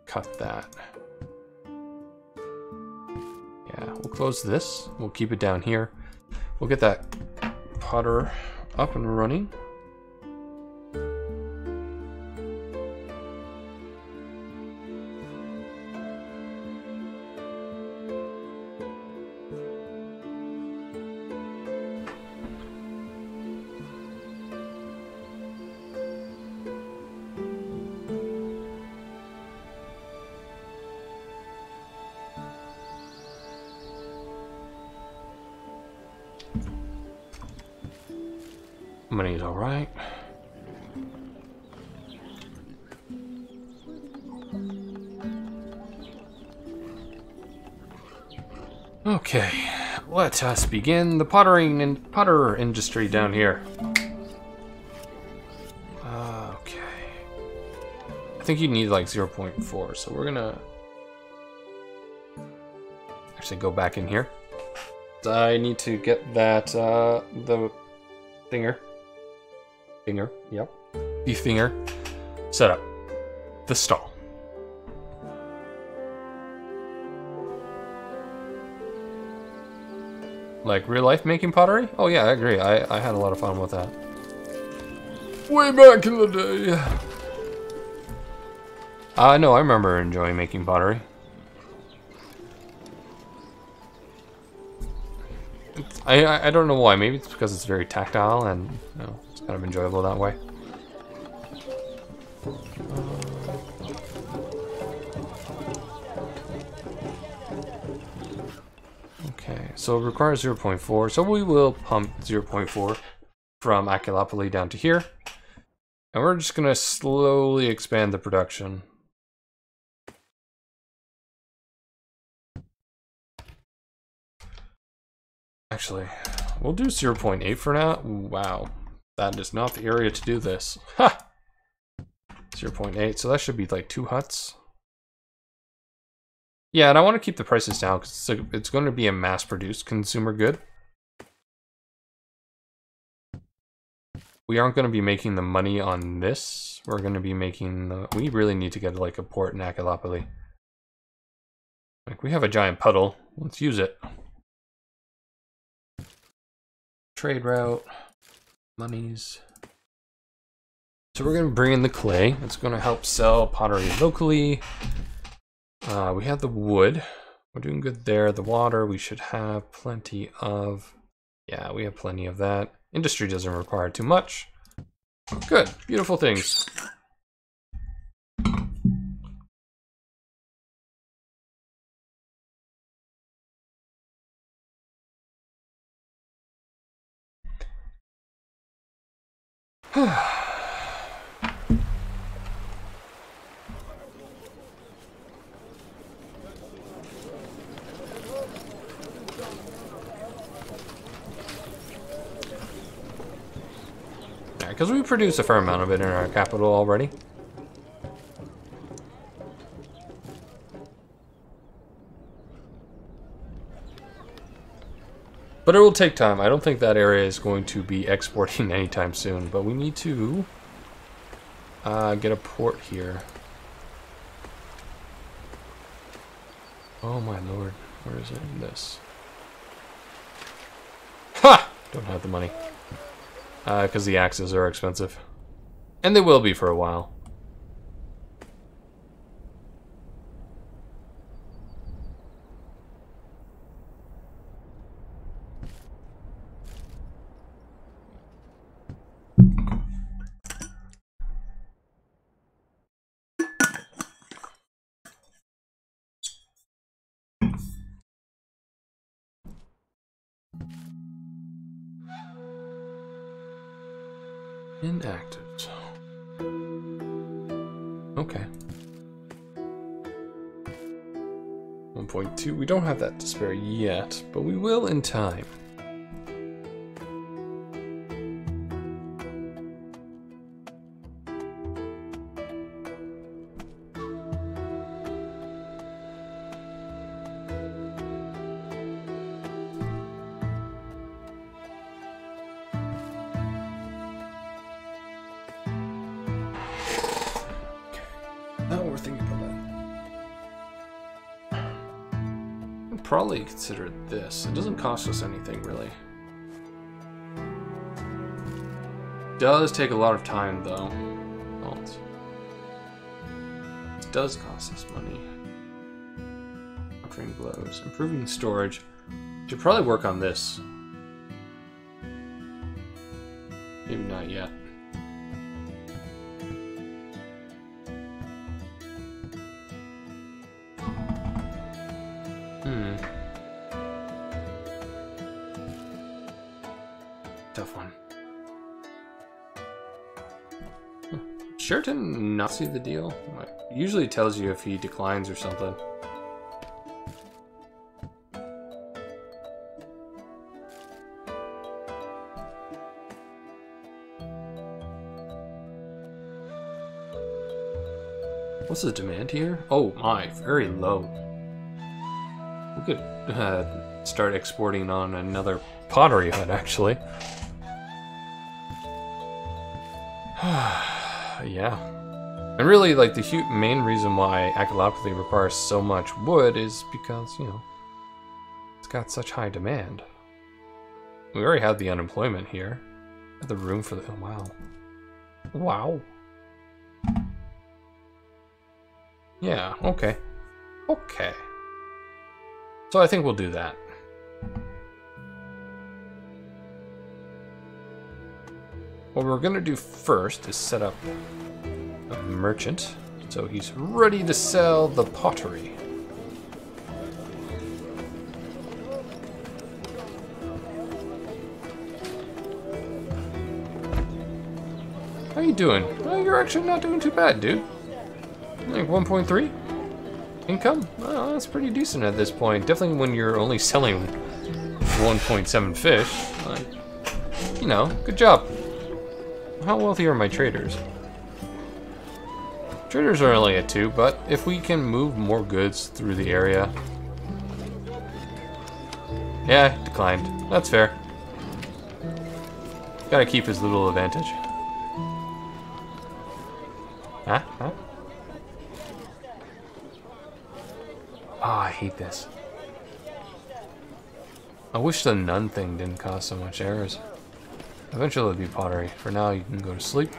[SPEAKER 1] cut that. Yeah, we'll close this. We'll keep it down here. We'll get that potter up and running. Money's alright. Okay, let us begin the pottering and potter industry down here. Okay. I think you need like 0.4, so we're gonna actually go back in here. I need to get that, the thinger, yep, the thinger set up. The stall. Like real life making pottery? Oh yeah, I agree. I had a lot of fun with that. Way back in the day. No, I remember enjoying making pottery. I don't know why. Maybe it's because it's very tactile and you know, it's kind of enjoyable that way. Okay, so it requires 0.4, so we will pump 0.4 from Acularius down to here. And we're just gonna slowly expand the production. Actually, we'll do 0.8 for now. Wow, that is not the area to do this. Ha! 0.8, so that should be like 2 huts. Yeah, and I want to keep the prices down because it's going to be a mass-produced consumer good. We aren't going to be making the money on this. We're going to be making the... We really need to get like a port in Acularius. Like, we have a giant puddle. Let's use it. Trade route. Monies. So we're going to bring in the clay. It's going to help sell pottery locally. We have the wood. We're doing good there. The water, we should have plenty of. Yeah, we have plenty of that. Industry doesn't require too much. Good. Beautiful things. Because we produce a fair amount of it in our capital already. But it will take time. I don't think that area is going to be exporting anytime soon, but we need to get a port here. Oh my lord, where is it in this? Ha! Don't have the money. Because the axes are expensive. And they will be for a while. Inactive. Okay. 1.2. We don't have that to spare yet, but we will in time. Probably consider this. It doesn't cost us anything really. Does take a lot of time though. Well, it does cost us money. Offering glows. Improving storage. Should probably work on this. Maybe not yet. Tough one. sure to not see the deal? Like, usually it tells you if he declines or something. What's the demand here? Oh my, very low. We could start exporting on another pottery hut, actually. Yeah. And really, like, the main reason why Acularius requires so much wood is because, you know, it's got such high demand. We already have the unemployment here. Have the room for the... Oh, wow. Wow. Yeah, okay. Okay. So I think we'll do that. What we're gonna do first is set up a merchant, so he's ready to sell the pottery. How you doing? Well, you're actually not doing too bad, dude. Like 1.3 income? Well, that's pretty decent at this point. Definitely when you're only selling 1.7 fish. Like, you know, good job. How wealthy are my traders? Traders are only at 2, but if we can move more goods through the area... Yeah, declined. That's fair. Gotta keep his little advantage. Huh? Huh? Oh, I hate this. I wish the none thing didn't cause so much errors. Eventually it'll be pottery. For now, you can go to sleep.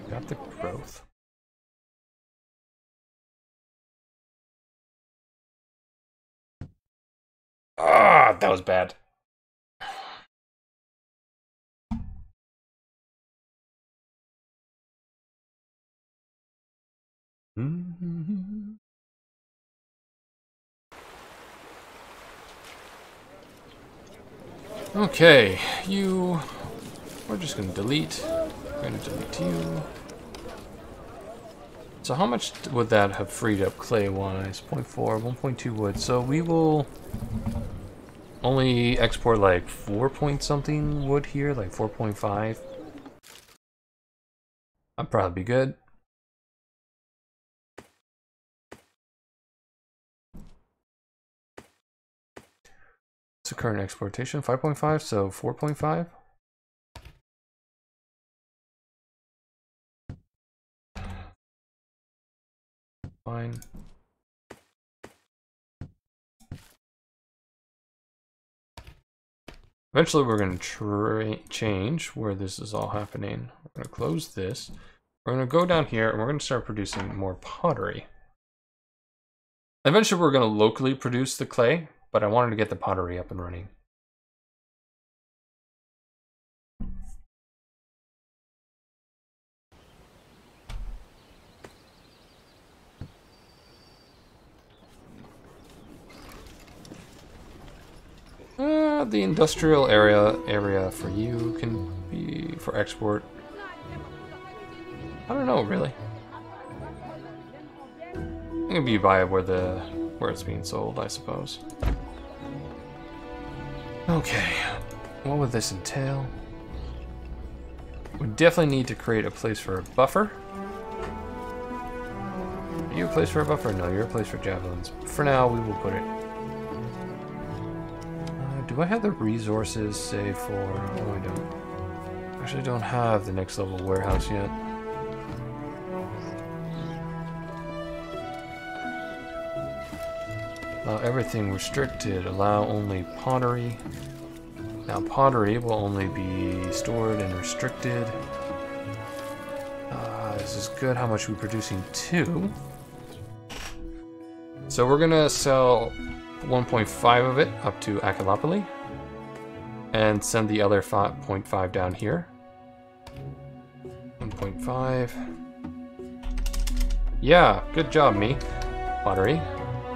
[SPEAKER 1] Got the growth. Ah, that was bad. Okay, you... We're just gonna delete. We're gonna delete you. So how much would that have freed up clay-wise? 0.4, 1.2 wood. So we will only export like 4 point something wood here, like 4.5. That'd probably be good. What's the current exportation? 5.5, so 4.5. Fine. Eventually we're going to change where this is all happening. We're going to close this. We're going to go down here and we're going to start producing more pottery. Eventually we're going to locally produce the clay, but I wanted to get the pottery up and running. The industrial area for you can be for export. I don't know, really. It can be by where it's being sold, I suppose. Okay, what would this entail? We definitely need to create a place for a buffer. Are you a place for a buffer? No, you're a place for javelins. For now, we will put it. Do I have the resources, say, for... Oh, I don't. Actually, don't have the next level warehouse yet. Allow everything restricted. Allow only pottery. Now, pottery will only be stored and restricted. This is good. How much are we producing? 2. So we're gonna sell 1.5 of it up to Acularius and send the other 5.5 down here. 1.5. Yeah, good job, me. Pottery.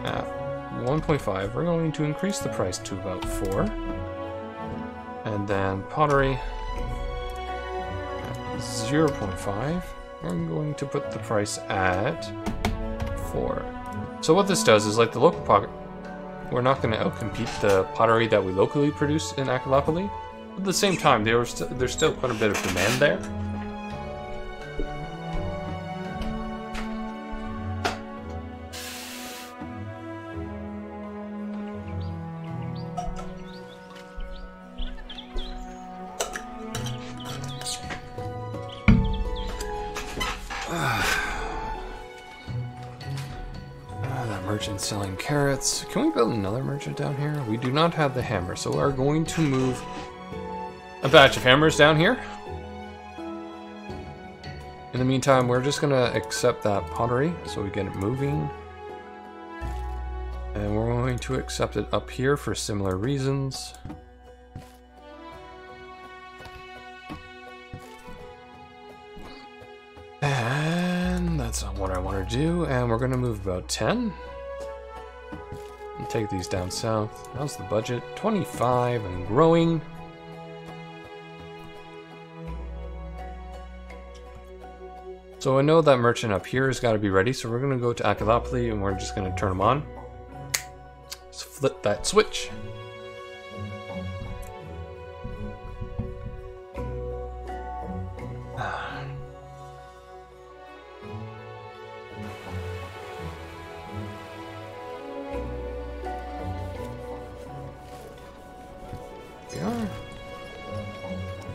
[SPEAKER 1] 1.5. We're going to increase the price to about 4. And then pottery, 0.5. I'm going to put the price at 4. So what this does is, like the local pocket, we're not going to outcompete the pottery that we locally produce in Acularius. At the same time, there's still quite a bit of demand there.
[SPEAKER 2] Merchant selling carrots. Can we build another merchant down here? We do not have the hammer, so we're going to move a batch of hammers down here. In the meantime, we're just gonna accept that pottery so we get it moving. And we're going to accept it up here for similar reasons. And that's not what I want to do. And we're gonna move about 10. And take these down south. How's the budget? 25 and growing. So I know that merchant up here has got to be ready, so we're going to go to Acularius and we're just going to turn them on. Let's flip that switch. We are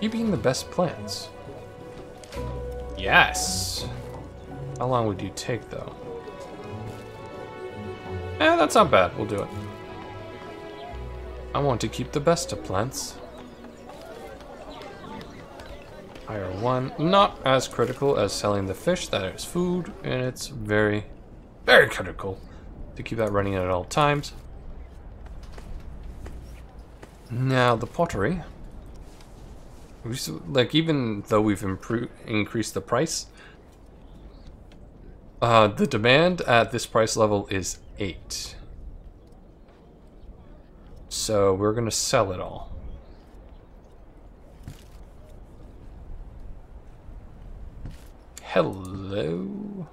[SPEAKER 2] keeping the best plants. Yes! How long would you take, though? That's not bad. We'll do it. I want to keep the best of plants. Hire 1. Not as critical as selling the fish. That is food, and it's very, very critical to keep that running at all times. Now, the pottery. Like, even though we've increased the price, the demand at this price level is 8. So we're gonna sell it all. Hello.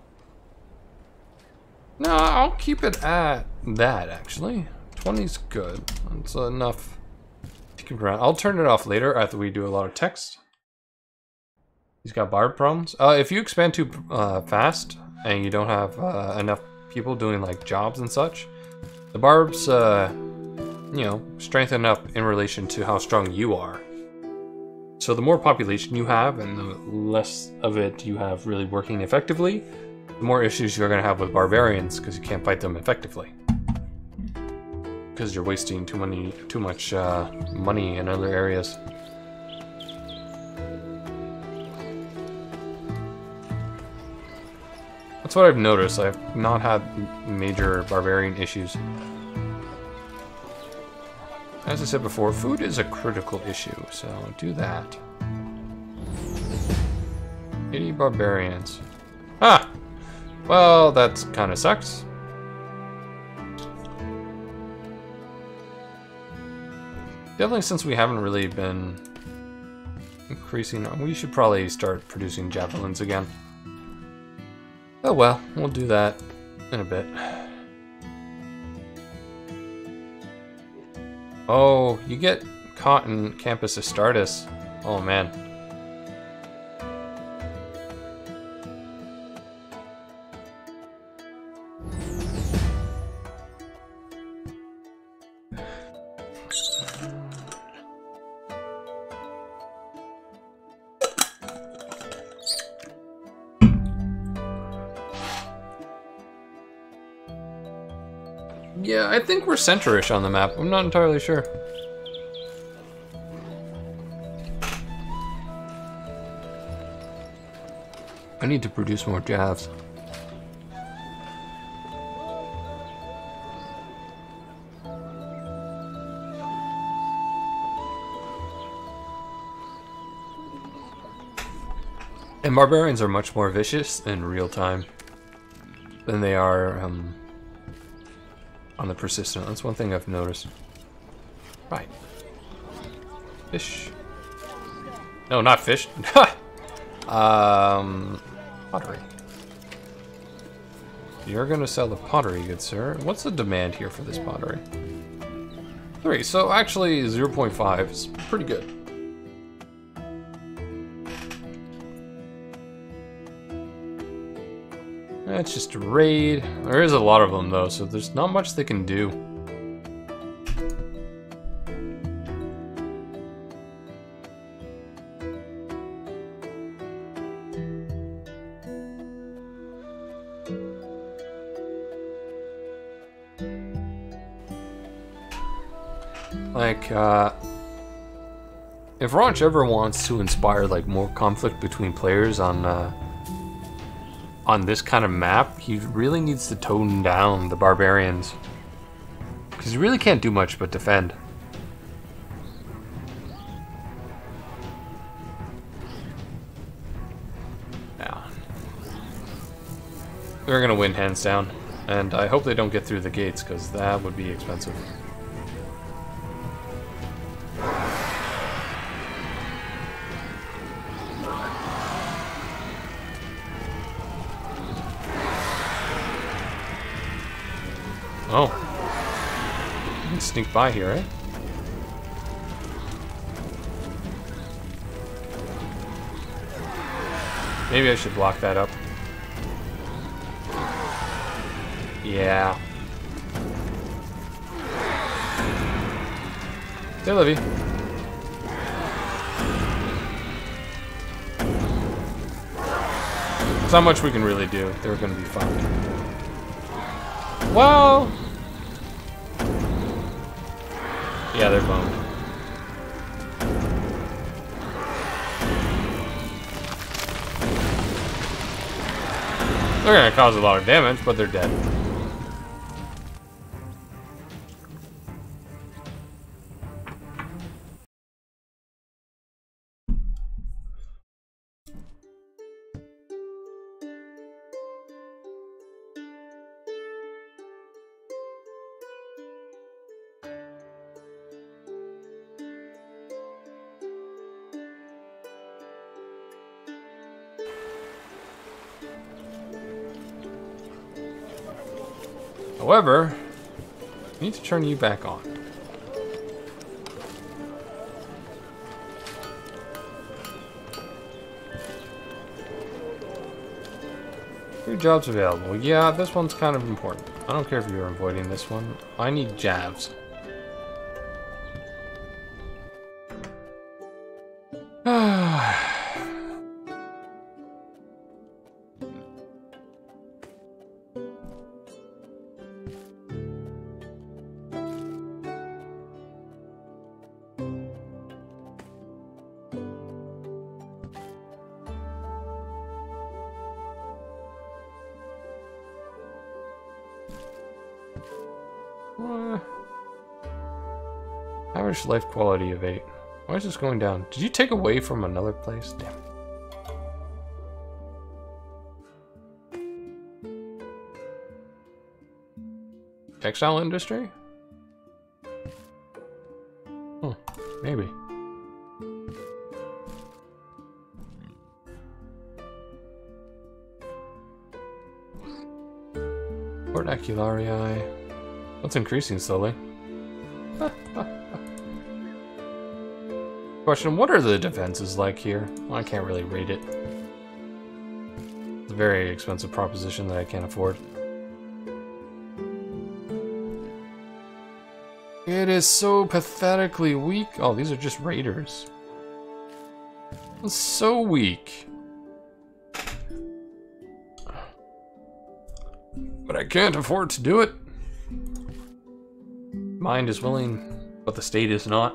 [SPEAKER 2] No, I'll keep it at that, actually. 20's good. That's enough. I'll turn it off later after we do a lot of text. He's got barb problems. If you expand too fast and you don't have enough people doing like jobs and such, the barbs, you know, strengthen up in relation to how strong you are. So the more population you have and the less of it you have really working effectively, the more issues you're going to have with barbarians because you can't fight them effectively. Because you're wasting too much money in other areas. That's what I've noticed. I've not had major barbarian issues. As I said before, food is a critical issue, so do that. 80 barbarians. Ah! Well, that kind of sucks. Definitely, since we haven't really been increasing, we should probably start producing javelins again. Oh well, we'll do that in a bit. Oh, you get caught in Campus Astartes. Oh man. Yeah, I think we're center-ish on the map. I'm not entirely sure. I need to produce more javs. And barbarians are much more vicious in real time than they are on the persistent. That's one thing I've noticed. Right.
[SPEAKER 1] Fish. No, not fish. Pottery. You're gonna sell the pottery, good sir. What's the demand here for this pottery? 3. So actually 0.5 is pretty good. It's just a raid. There is a lot of them though, so there's not much they can do. Like, if Ranch ever wants to inspire like more conflict between players on this kind of map, he really needs to tone down the barbarians, because he really can't do much but defend. Yeah, they're gonna win hands down, and I hope they don't get through the gates, because that would be expensive. Oh. You can sneak by here, eh? Maybe I should block that up. Yeah. Hey, Livy. There's not much we can really do. They're gonna be fine. Well, yeah, they're boned. They're gonna cause a lot of damage, but they're dead. However, I need to turn you back on. Two jobs available. Yeah, this one's kind of important. I don't care if you're avoiding this one. I need jabs. Average life quality of 8. Why is this going down? Did you take away from another place? Damn. Textile industry? Oh, maybe. Port Acularius. What's increasing slowly? Question, what are the defenses like here? Well, I can't really rate it. It's a very expensive proposition that I can't afford. It is so pathetically weak. Oh, these are just raiders. It's so weak. But I can't afford to do it. Mind is willing, but the state is not.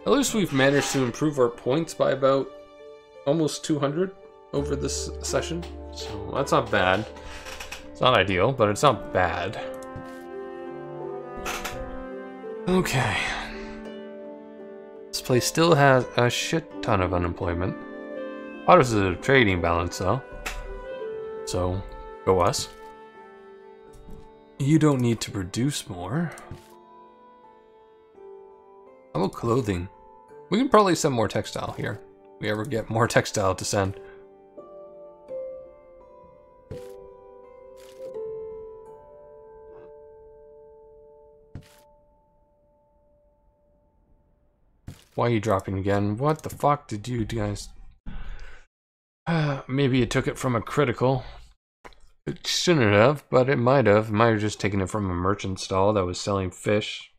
[SPEAKER 1] At least we've managed to improve our points by about almost 200 over this session, so that's not bad. It's not ideal, but it's not bad. Okay. This place still has a shit ton of unemployment. Ours is a trading balance though. So, go us. You don't need to produce more. How about clothing? We can probably send more textile here. If we ever get more textile to send. Why are you dropping again? What the fuck did you guys... maybe it took it from a critical. It shouldn't have, but it might have. It might have just taken it from a merchant stall that was selling fish.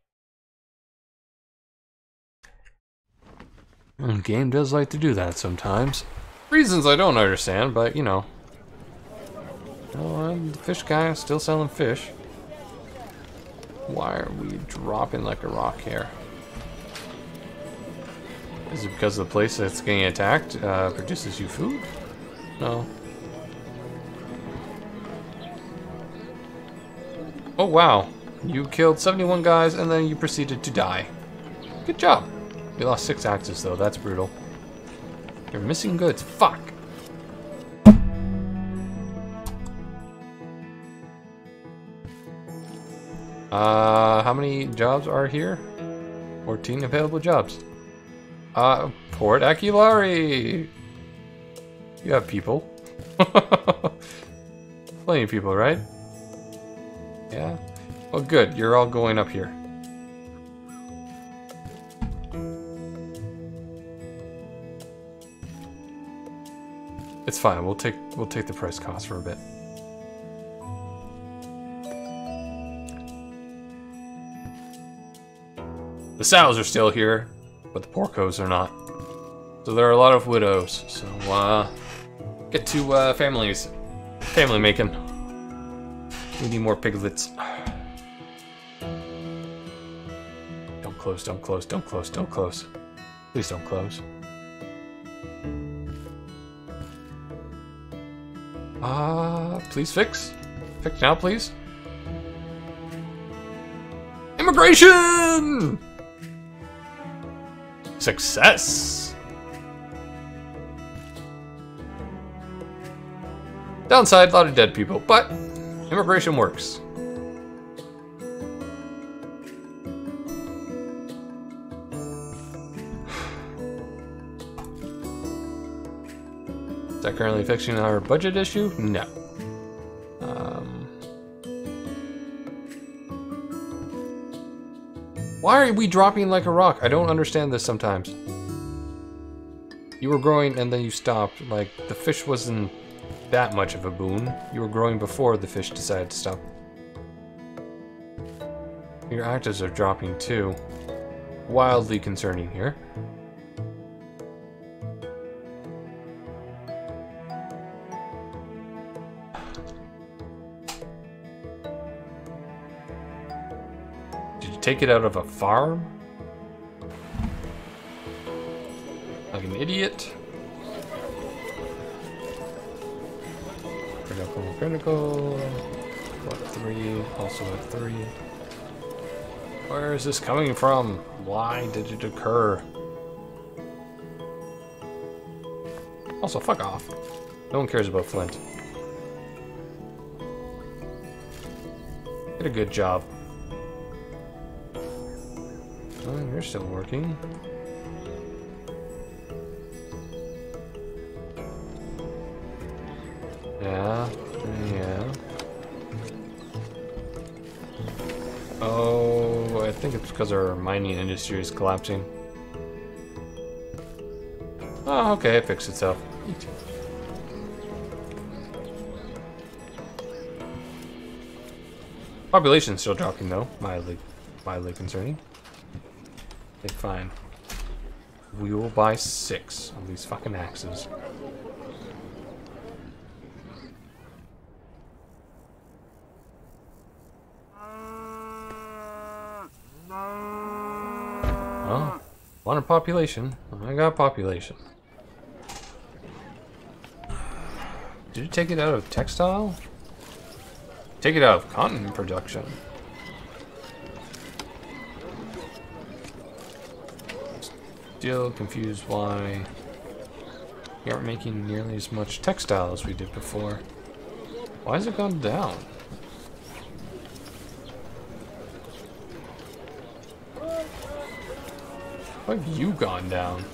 [SPEAKER 1] The game does like to do that sometimes. Reasons I don't understand, but you know. Oh, I'm the fish guy, still selling fish. Why are we dropping like a rock here? Is it because the place that's getting attacked produces you food? No. Oh wow, you killed 71 guys and then you proceeded to die. Good job. We lost 6 axes though, that's brutal. You're missing goods, fuck. How many jobs are here? 14 available jobs. Port Acularius. You have people. Plenty of people, right? Yeah. Well, good. You're all going up here. It's fine. We'll take the price cost for a bit. The sows are still here, but the porcos are not. So there are a lot of widows. So get to family making. We need more piglets. Don't close, don't close, don't close, don't close. Please don't close. Please fix. Fix now, please. Immigration! Success! Downside, a lot of dead people, but immigration works. Is that currently fixing our budget issue? No. Why are we dropping like a rock? I don't understand this sometimes. You were growing and then you stopped. Like, the fish wasn't that much of a boon. You were growing before the fish decided to stop. Your actives are dropping too. Wildly concerning here. Take it out of a farm? Like an idiot? Critical, critical. What, 3? Also at 3. Where is this coming from? Why did it occur? Also, fuck off. No one cares about Flint. Did a good job. Oh, you're still working. Yeah, yeah. Oh, I think it's because our mining industry is collapsing. Oh, okay, it fixed itself. Population's still dropping though, mildly concerning. Okay, fine. We will buy 6 of these fucking axes. Oh, wanted population. I got population. Did you take it out of textile? Take it out of cotton production. Still confused why we aren't making nearly as much textile as we did before. Why has it gone down? Why have you gone down?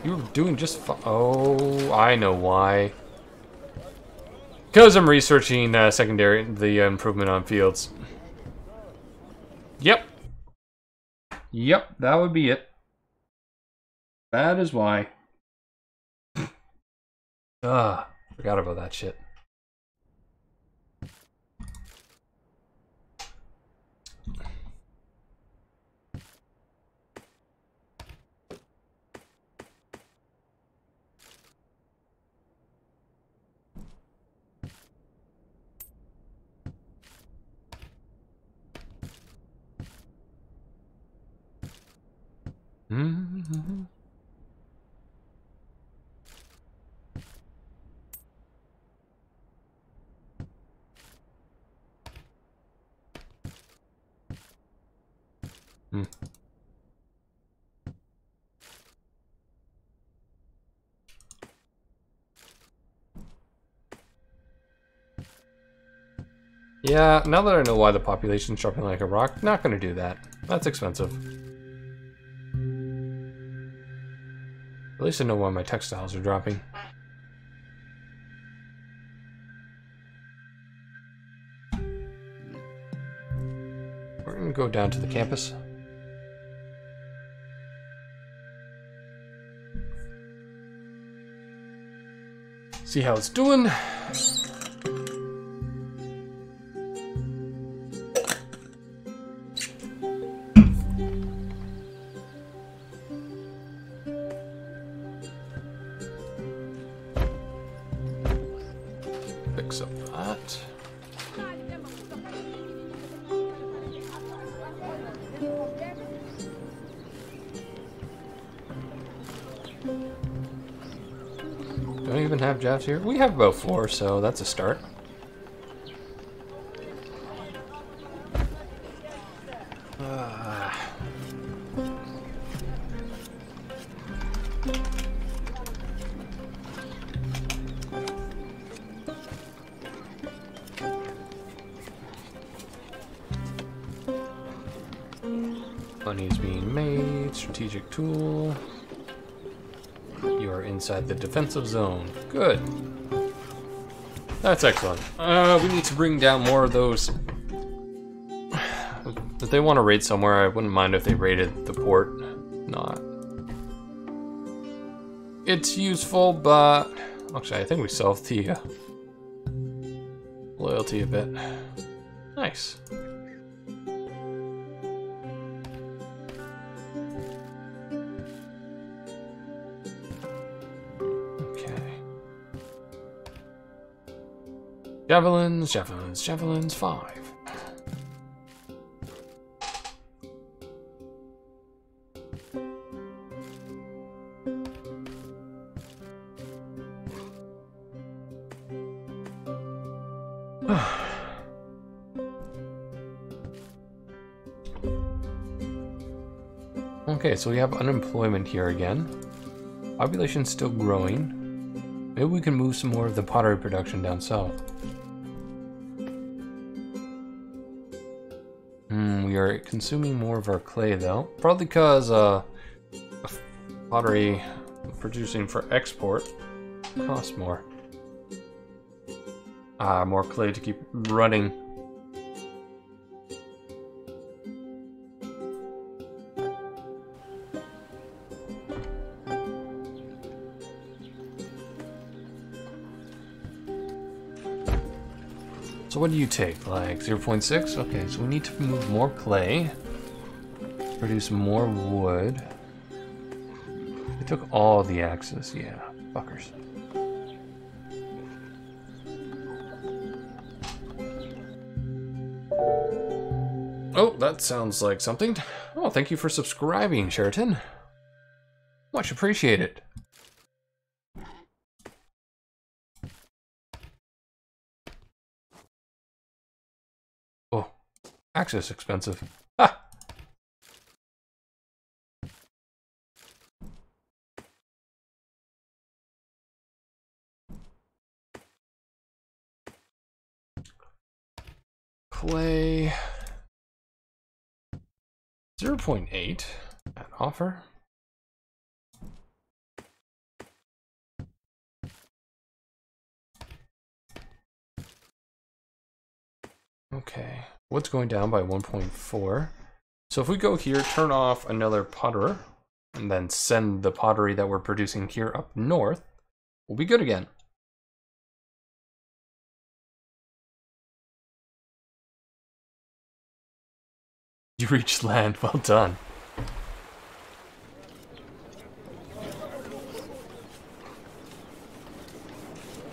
[SPEAKER 1] You were doing just fine. Oh, I know why. Because I'm researching the improvement on fields. Yep. Yep, that would be it. That is why. Forgot about that shit. Mm-hmm. Hmm. Yeah, now that I know why the population's dropping like a rock, not gonna do that. That's expensive. At least I know why my textiles are dropping. We're gonna go down to the campus. See how it's doing. Fix up that. Don't even have jobs here. We have about 4, so that's a start. Money is being made. Strategic tool. You are inside the defensive zone. Good. That's excellent. We need to bring down more of those. If they want to raid somewhere, I wouldn't mind if they raided the port. Not. It's useful, but actually, I think we solved the loyalty a bit. Nice. Javelins, javelins, javelins, 5. Okay, so we have unemployment here again. Population's still growing. Maybe we can move some more of the pottery production down south. We are consuming more of our clay though. Probably because pottery producing for export costs more. More clay to keep running. So what do you take? Like 0.6? Okay, so we need to move more clay. Produce more wood. They took all the axes. Yeah, fuckers. Oh, that sounds like something. Oh, thank you for subscribing, Sheraton. Much appreciated. Access expensive. Ha! clay. 0.8 at offer. Okay, wood's going down by 1.4. So if we go here, turn off another potterer, and then send the pottery that we're producing here up north, we'll be good again. You reached land, well done.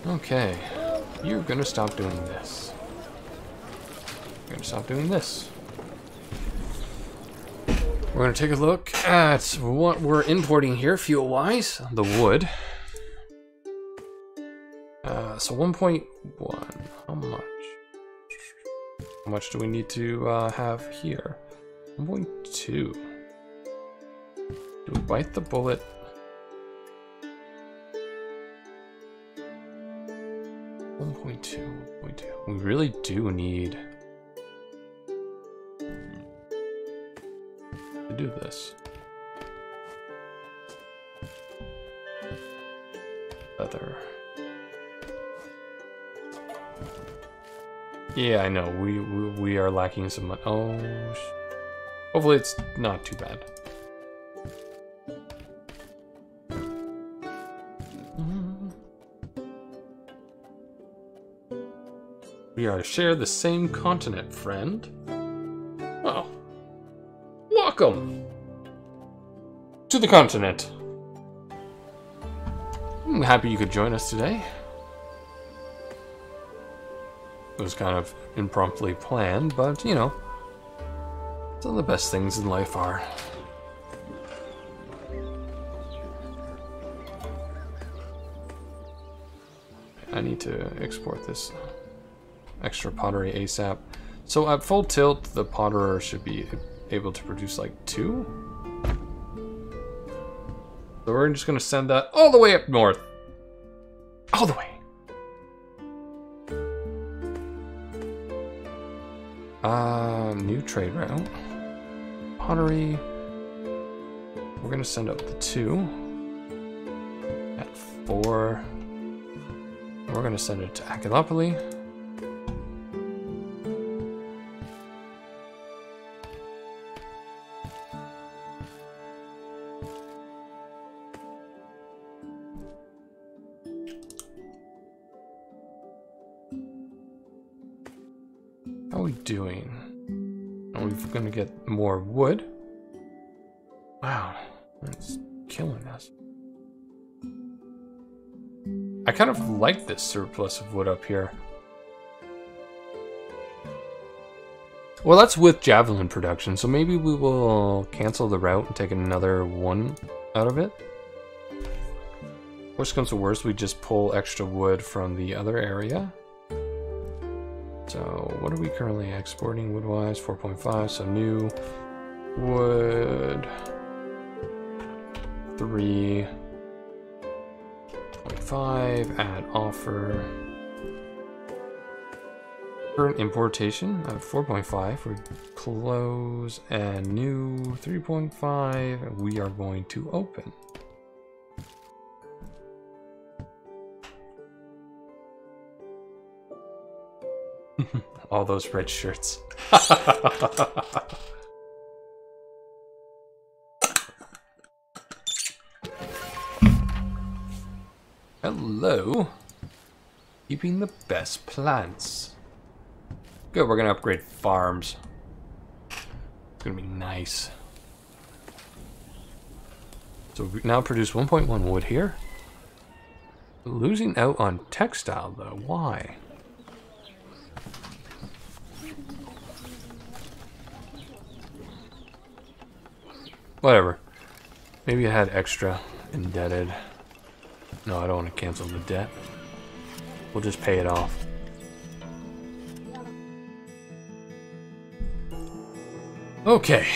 [SPEAKER 1] Okay, you're gonna stop doing this. You're gonna stop doing this. We're gonna take a look at what we're importing here, fuel-wise. The wood. So 1.1. How much? How much do we need to have here? 1.2. Do we bite the bullet? 1.2. We really do need to do this. Leather. Yeah, I know. We are lacking some money. Oh, hopefully it's not too bad. We are share the same continent, friend. Oh, welcome to the continent. I'm happy you could join us today. It was kind of impromptu planned, but you know, some of the best things in life are. I need to export this extra pottery ASAP. So at full tilt, the potterer should be able to produce like 2. So we're just gonna send that all the way up north. All the way. New trade route. Pottery. We're gonna send up the 2. At 4. We're gonna send it to Acularius. How are we doing? Are we gonna get more wood? Wow, that's killing us. I kind of like this surplus of wood up here. Well, that's with javelin production, so maybe we will cancel the route and take another 1 out of it. Worst comes to worst, we just pull extra wood from the other area. So, what are we currently exporting wood-wise? 4.5, so new wood 3.5, add offer. Current importation of 4.5, we close, and new 3.5, we are going to open. All those red shirts. Hello. Keeping the best plants. Good, we're gonna upgrade farms. It's gonna be nice. So we now produce 1.1 wood here. Losing out on textile though, why? Whatever. Maybe I had extra indebted. No, I don't want to cancel the debt. We'll just pay it off. Okay.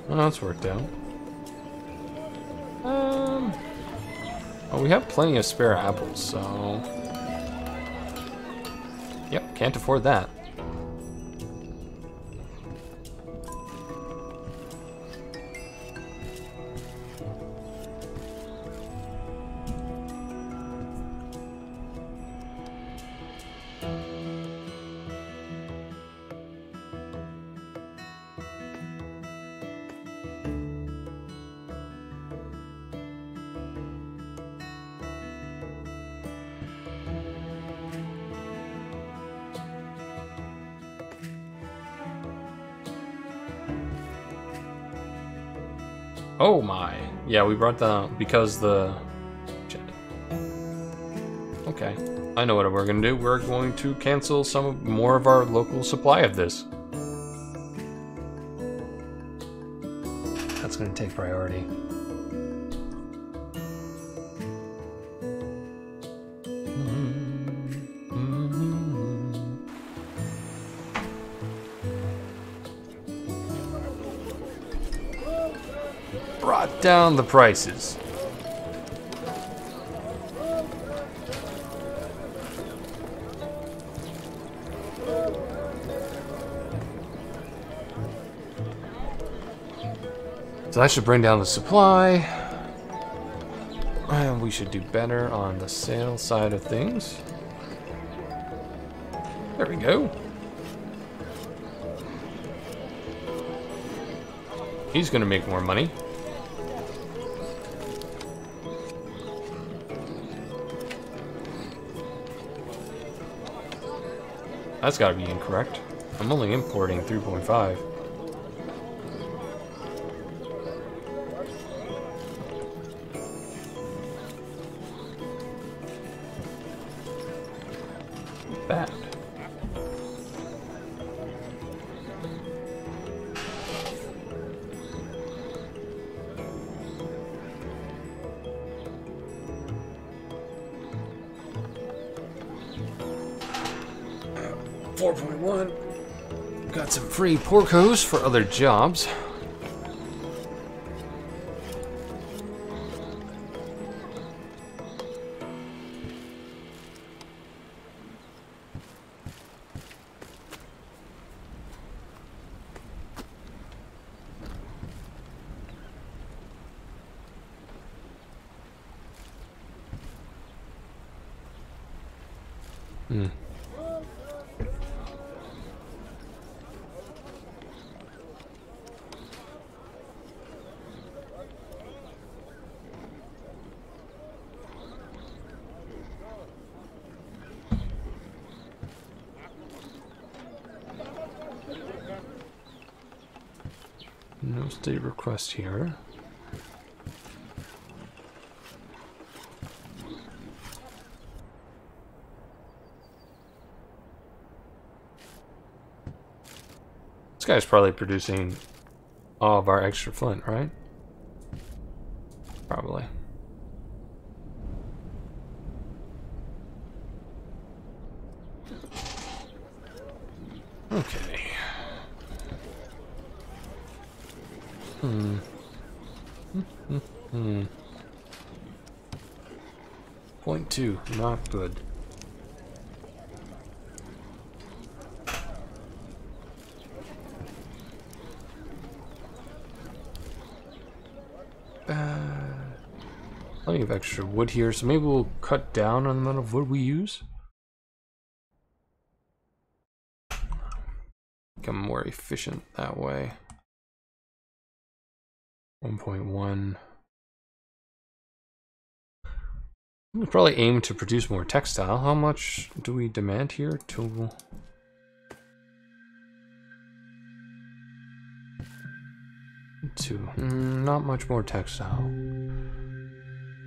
[SPEAKER 1] Well, that's worked out. Well, we have plenty of spare apples, so... Yep, can't afford that. Oh my. Yeah, we brought down because the... Shit. Okay. I know what we're going to do. We're going to cancel more of our local supply of this. That's going to take priority. Brought down the prices. So that should bring down the supply. And we should do better on the sales side of things. There we go. He's gonna make more money. That's gotta be incorrect. I'm only importing 3.5. Bad. Got some free Porcos for other jobs. No state request here. This guy's probably producing all of our extra flint, right? Probably. Okay. 0.2, not good. Plenty of extra wood here, so maybe we'll cut down on the amount of wood we use. Become more efficient that way. 1.1. We'll probably aim to produce more textile. How much do we demand here? 2. Not much more textile.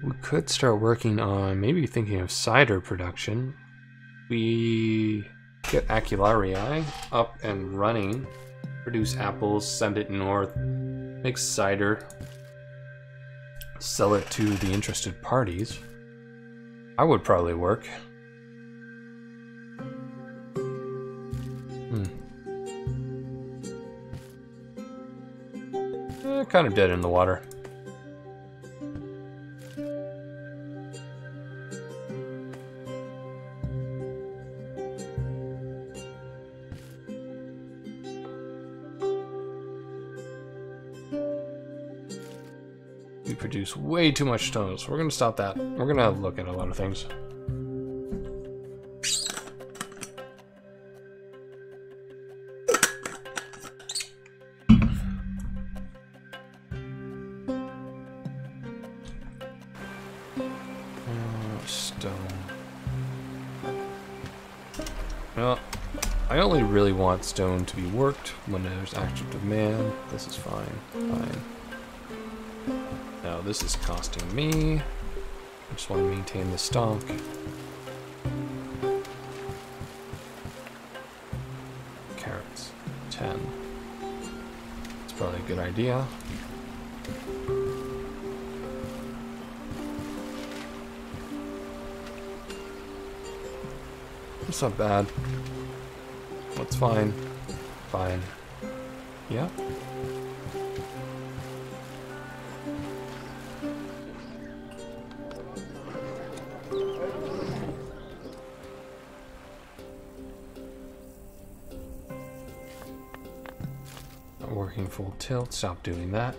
[SPEAKER 1] We could start working on maybe thinking of cider production. We get Acularius up and running, produce apples, send it north, make cider, sell it to the interested parties. I would probably work. kind of dead in the water. We produce way too much stone, so we're gonna stop that. We're gonna look at a lot of things. Stone. Well, I only really want stone to be worked when there's actual demand. This is fine. Fine. Now this is costing me. I just want to maintain the stock. Carrots. 10. It's probably a good idea. It's not bad. That's fine. Fine. Yeah. Not working full tilt. Stop doing that.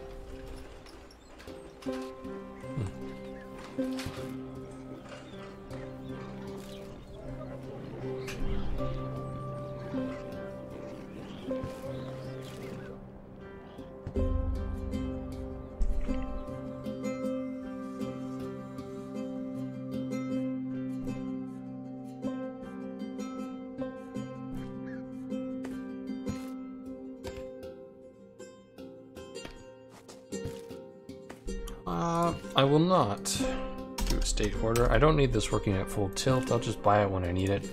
[SPEAKER 1] I will not do a state order. I don't need this working at full tilt. I'll just buy it when I need it.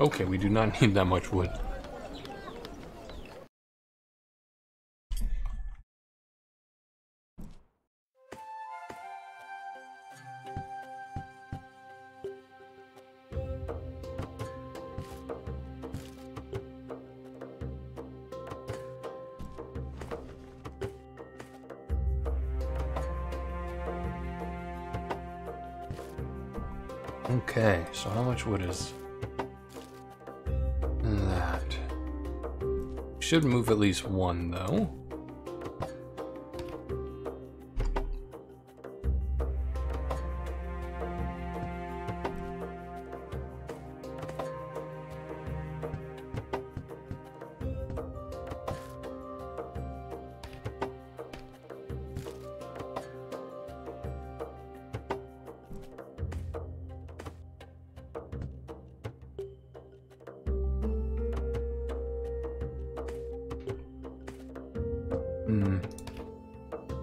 [SPEAKER 1] Okay, we do not need that much wood. Okay, so how much wood is that? Should move at least one, though.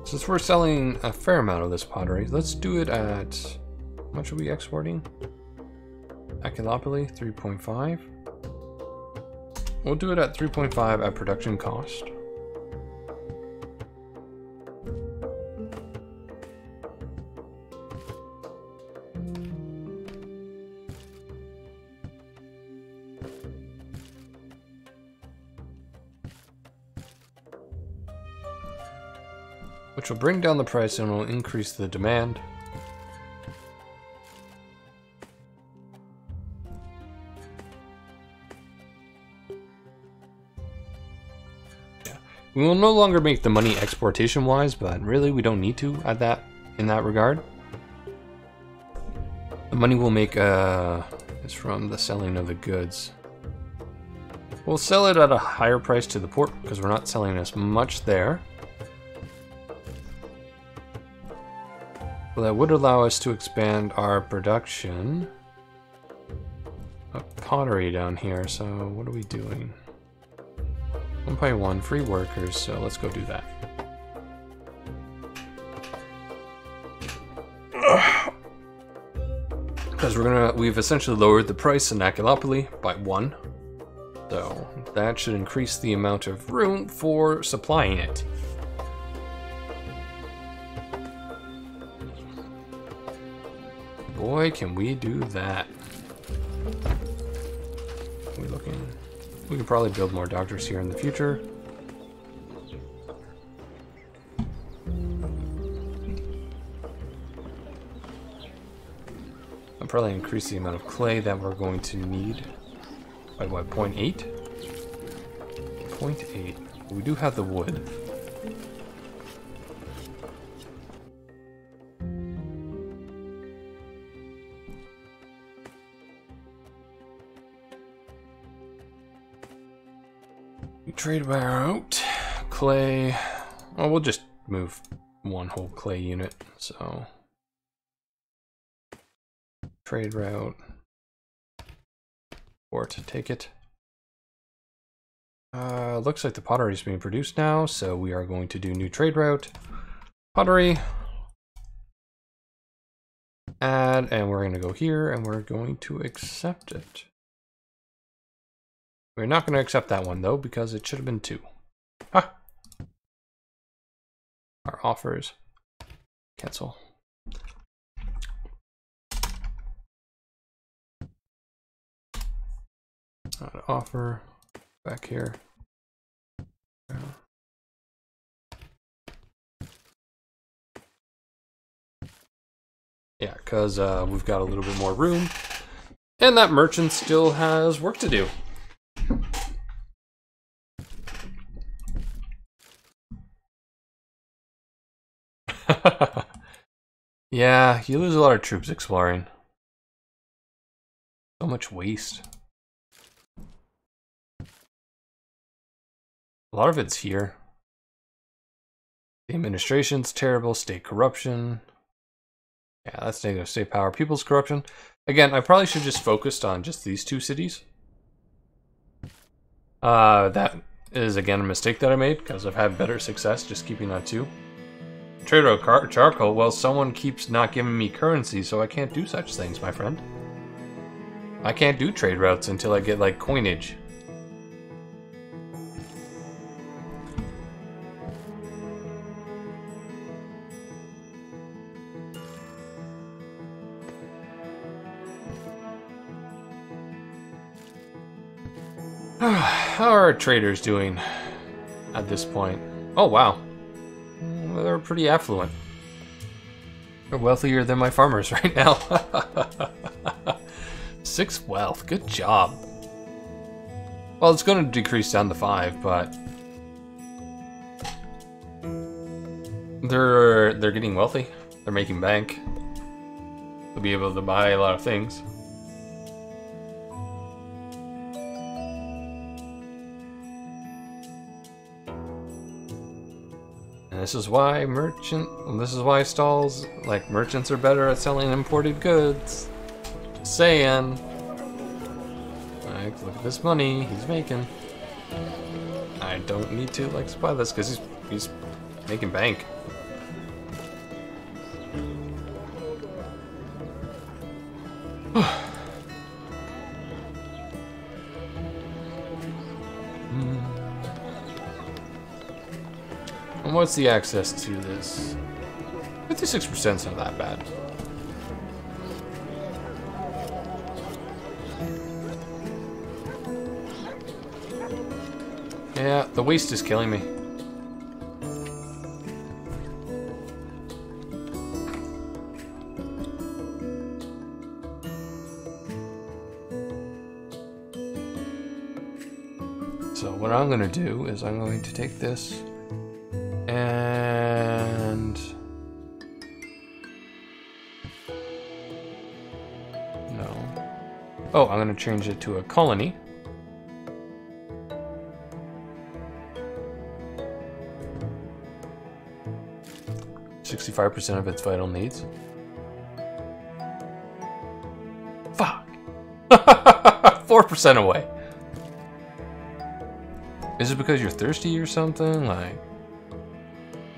[SPEAKER 1] Since we're selling a fair amount of this pottery, let's do it at... How much are we exporting? Acularius, 3.5. We'll do it at 3.5 at production cost. Which will bring down the price and will increase the demand. Yeah. We will no longer make the money exportation wise, but really we don't need to at that in that regard. The money we'll make is from the selling of the goods. We'll sell it at a higher price to the port because we're not selling as much there. Well, that would allow us to expand our production of pottery down here. So what are we doing? 1.1 free workers. So let's go do that. Because we've essentially lowered the price in Acularius by 1. So that should increase the amount of room for supplying it. Boy, can we do that. We're looking. We could probably build more doctors here in the future. I'll probably increase the amount of clay that we're going to need by what, 0.8? 0.8. We do have the wood. Trade out clay. Well, we'll just move one whole clay unit. So trade route. Or to take it. Looks like the pottery is being produced now, so we are going to do new trade route. Pottery. Add, and we're going to go here, and we're going to accept it. We're not going to accept that one, though, because it should have been 2. Ha! Our offers. Cancel. Not an offer. Back here. Yeah, because we've got a little bit more room. And that merchant still has work to do. Yeah, you lose a lot of troops exploring. So much waste. A lot of it's here. The administration's terrible, state corruption. Yeah, that's negative state power. People's corruption. Again, I probably should just focused on just these 2 cities. That is, again, a mistake that I made, because I've had better success just keeping on 2. Trade route charcoal. Well, someone keeps not giving me currency, so I can't do such things, my friend. I can't do trade routes until I get, like, coinage. How are our traders doing at this point? Oh, wow. They're pretty affluent. They're wealthier than my farmers right now. 6 wealth. Good job. Well, it's going to decrease down to 5, but they're getting wealthy. They're making bank. They'll be able to buy a lot of things. This is why stalls, like, merchants are better at selling imported goods. Just saying. Like, look at this money he's making. I don't need to, like, supply this because he's making bank. And what's the access to this? 56% is not that bad. Yeah, the waste is killing me. So what I'm going to do is I'm going to take this and no. Oh, I'm going to change it to a colony. 65% of its vital needs. Fuck. 4% away. Is it because you're thirsty or something? Like,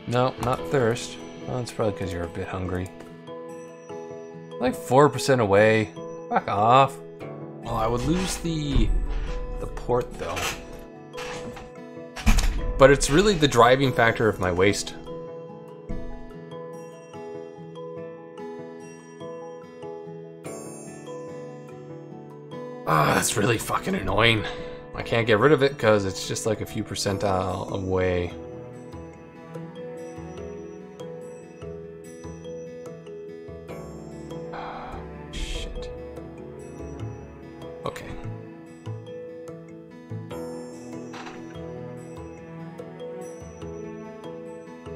[SPEAKER 1] no, not thirst. Well, it's probably because you're a bit hungry. Like 4% away. Fuck off. Well, I would lose the port though. But it's really the driving factor of my waste. Ah, that's really fucking annoying. I can't get rid of it because it's just like a few percentile away. Shit. Okay.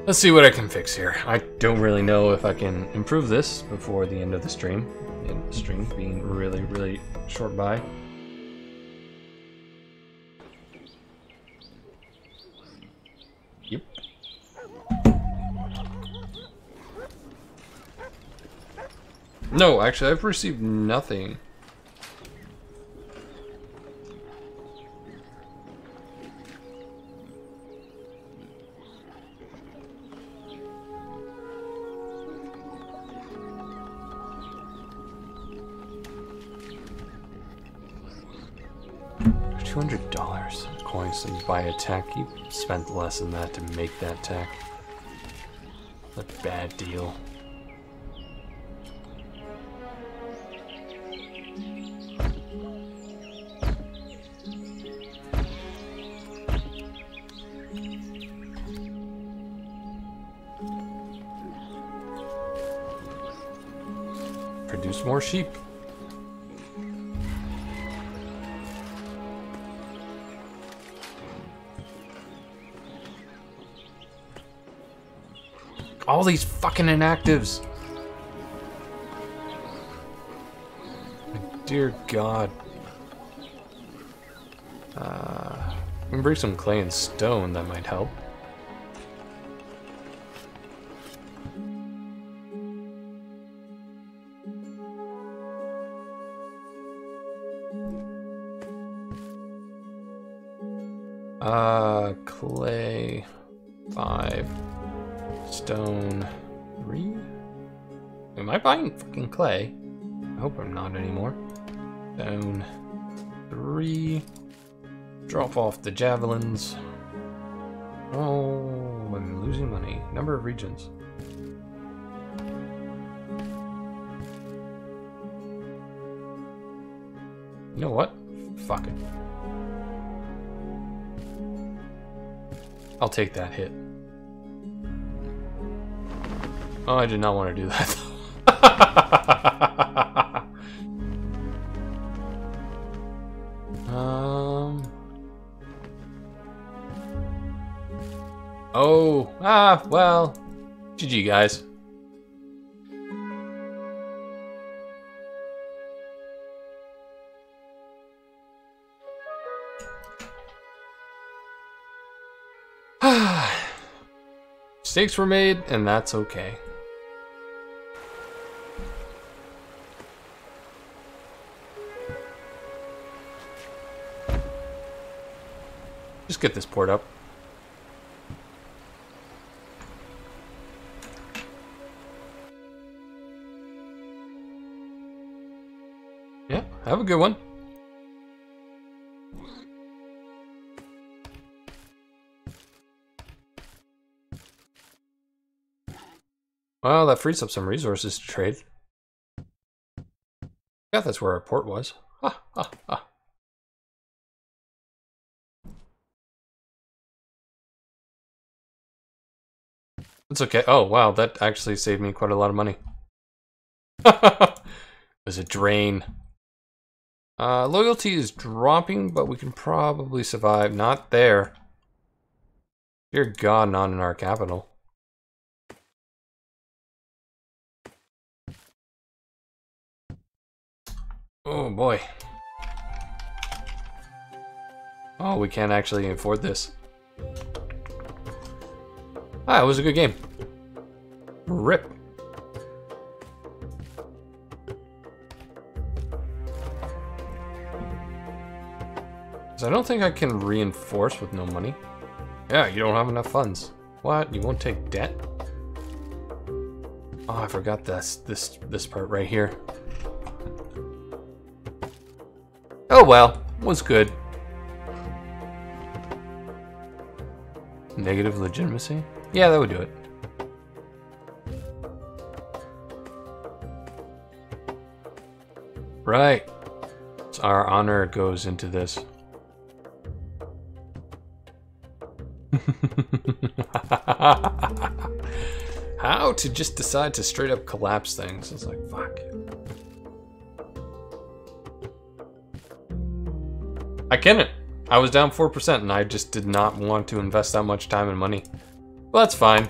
[SPEAKER 1] Let's see what I can fix here. I don't really know if I can improve this before the end of the stream. The end of the stream being really, really short by. Yep. No, actually, I've received nothing. $200 coins to buy a tech. You spent less than that to make that tech. A bad deal. Produce more sheep. All these fucking inactives. My dear God. We can bring some clay and stone, that might help. Clay 5. Stone 3? Am I buying fucking clay? I hope I'm not anymore. Stone 3. Drop off the javelins. Oh, I'm losing money. Number of regions. You know what? Fuck it. I'll take that hit. Oh, I did not want to do that. Oh, well. GG, guys. Mistakes were made, and that's okay. Just get this port up. Yeah, have a good one. Well, that frees up some resources to trade. Yeah, that's where our port was. Ha, ha, ha. It's okay. Oh, wow, that actually saved me quite a lot of money. It was a drain. Loyalty is dropping, but we can probably survive. Not there. Dear God, not in our capital. Oh boy. Oh, we can't actually afford this. Ah, it was a good game. Rip. I don't think I can reinforce with no money. Yeah, you don't have enough funds. What? You won't take debt? Oh, I forgot this part right here. Oh well, was good. Negative legitimacy? Yeah, that would do it. Right. So our honor goes into this. How to just decide to straight up collapse things? It's like, fuck. I couldn't. I was down 4% and I just did not want to invest that much time and money. Well, that's fine.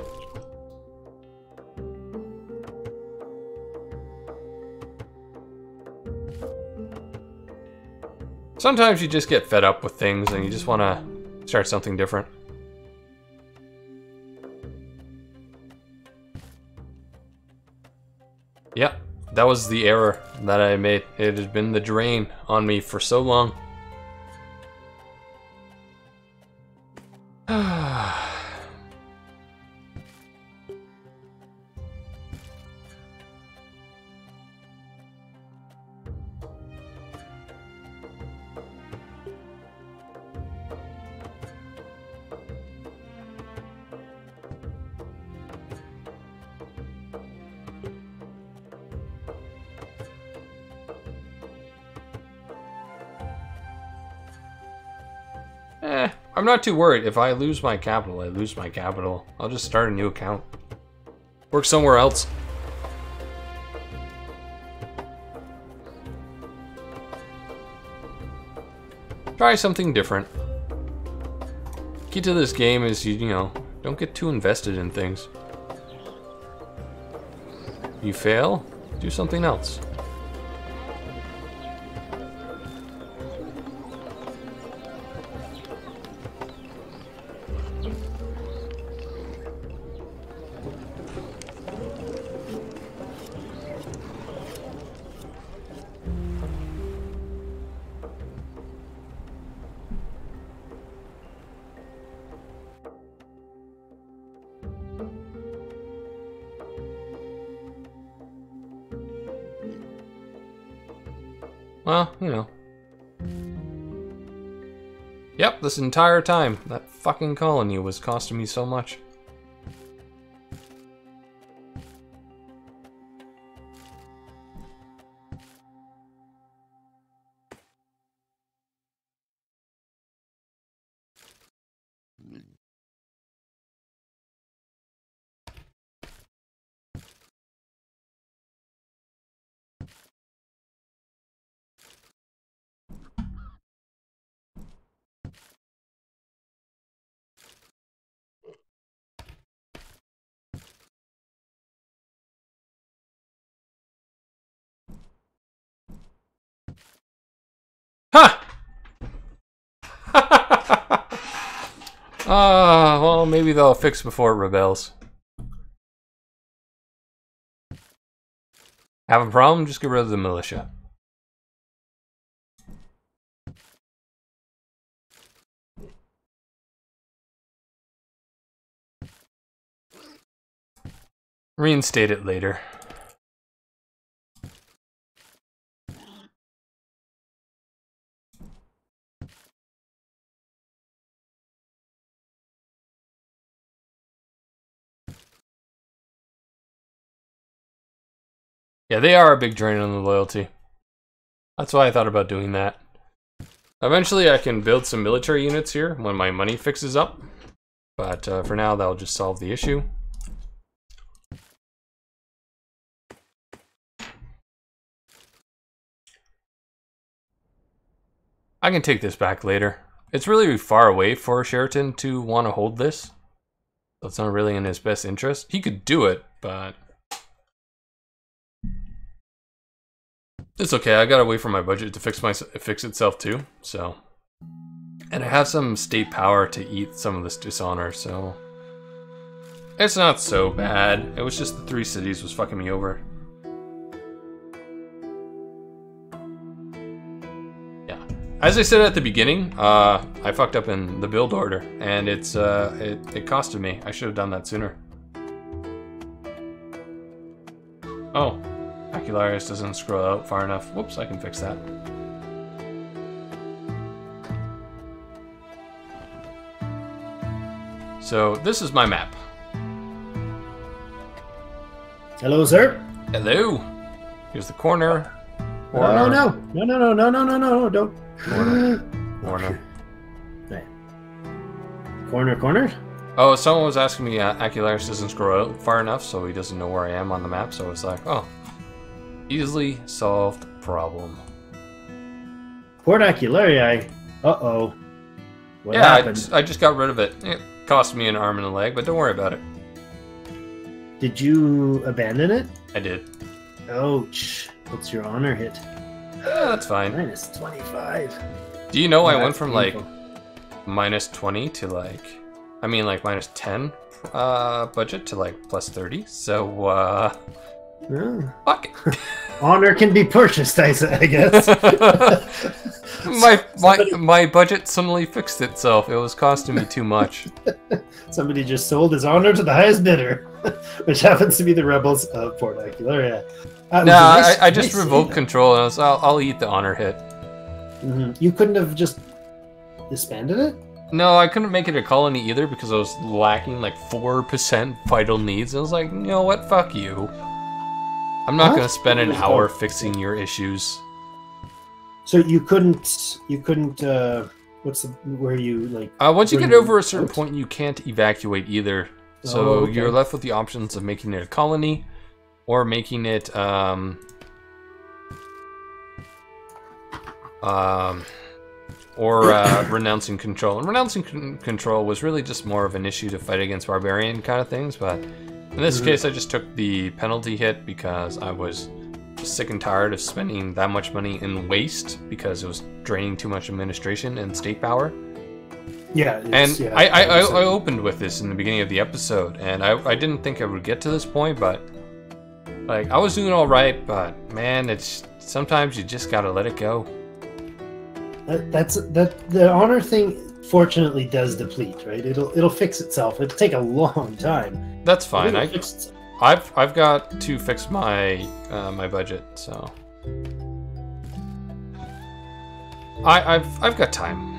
[SPEAKER 1] Sometimes you just get fed up with things and you just want to start something different. Yep, that was the error that I made. It had been the drain on me for so long. I'm not too worried. If I lose my capital, I lose my capital. I'll just start a new account. Work somewhere else. Try something different. Key to this game is you know, don't get too invested in things. You fail, do something else. Well, you know. Yep, this entire time, that fucking colony was costing me so much. Ha! Well, maybe they'll fix before it rebels. Have a problem? Just get rid of the militia. Reinstate it later. Yeah, they are a big drain on the loyalty. That's why I thought about doing that. Eventually I can build some military units here when my money fixes up. But for now, that'll just solve the issue. I can take this back later. It's really far away for Sheraton to want to hold this. So it's not really in his best interest. He could do it, but... it's okay, I gotta wait for my budget to fix itself too, so... and I have some state power to eat some of this dishonor, so... It's not so bad. It was just the 3 cities was fucking me over. Yeah. As I said at the beginning, I fucked up in the build order, and it costed me. I should have done that sooner. Oh, Acularius doesn't scroll out far enough. Whoops, I can fix that. So this is my map.
[SPEAKER 3] Hello, sir.
[SPEAKER 1] Hello. Here's the corner.
[SPEAKER 3] No, don't.
[SPEAKER 1] Corner.
[SPEAKER 3] Right. Corner.
[SPEAKER 1] Oh, someone was asking me, Acularius doesn't scroll out far enough, so he doesn't know where I am on the map, so it's like, oh, easily solved problem.
[SPEAKER 3] Port Acularii. Uh-oh. What
[SPEAKER 1] Yeah,
[SPEAKER 3] happened?
[SPEAKER 1] I just got rid of it. It cost me an arm and a leg, but don't worry about it.
[SPEAKER 3] Did you abandon it?
[SPEAKER 1] I did.
[SPEAKER 3] Ouch. What's your honor hit?
[SPEAKER 1] Yeah, that's fine.
[SPEAKER 3] Minus 25.
[SPEAKER 1] Do you know I went
[SPEAKER 3] That's
[SPEAKER 1] from
[SPEAKER 3] painful.
[SPEAKER 1] like minus 20 to like, I mean like minus 10 budget to like plus 30, so
[SPEAKER 3] Oh.
[SPEAKER 1] fuck it.
[SPEAKER 3] Honor can be purchased, I guess.
[SPEAKER 1] my budget suddenly fixed itself. It was costing me too much.
[SPEAKER 3] Somebody just sold his honor to the highest bidder, which happens to be the rebels of Port Acularia.
[SPEAKER 1] Nah, I just revoked control and I was, I'll eat the honor hit.
[SPEAKER 3] You couldn't have just disbanded it?
[SPEAKER 1] No, I couldn't make it a colony either because I was lacking like 4% vital needs. I was like, you know what, fuck you. I'm not gonna spend an hour fixing your issues.
[SPEAKER 3] So you couldn't, where you, like...
[SPEAKER 1] Once you get over a certain point, you can't evacuate either. So you're left with the options of making it a colony, or making it, renouncing control. And renouncing control was really just more of an issue to fight against barbarian kind of things, but in this case I just took the penalty hit because I was sick and tired of spending that much money in waste because it was draining too much administration and state power.
[SPEAKER 3] Yeah.
[SPEAKER 1] And I opened with this in the beginning of the episode, and I didn't think I would get to this point, but like I was doing all right, but man, it's sometimes you just gotta let it go.
[SPEAKER 3] The honor thing fortunately does deplete, right? It'll fix itself. It'll take a long time.
[SPEAKER 1] That's fine.
[SPEAKER 3] Fix
[SPEAKER 1] I've got to fix my my budget, so I've got time.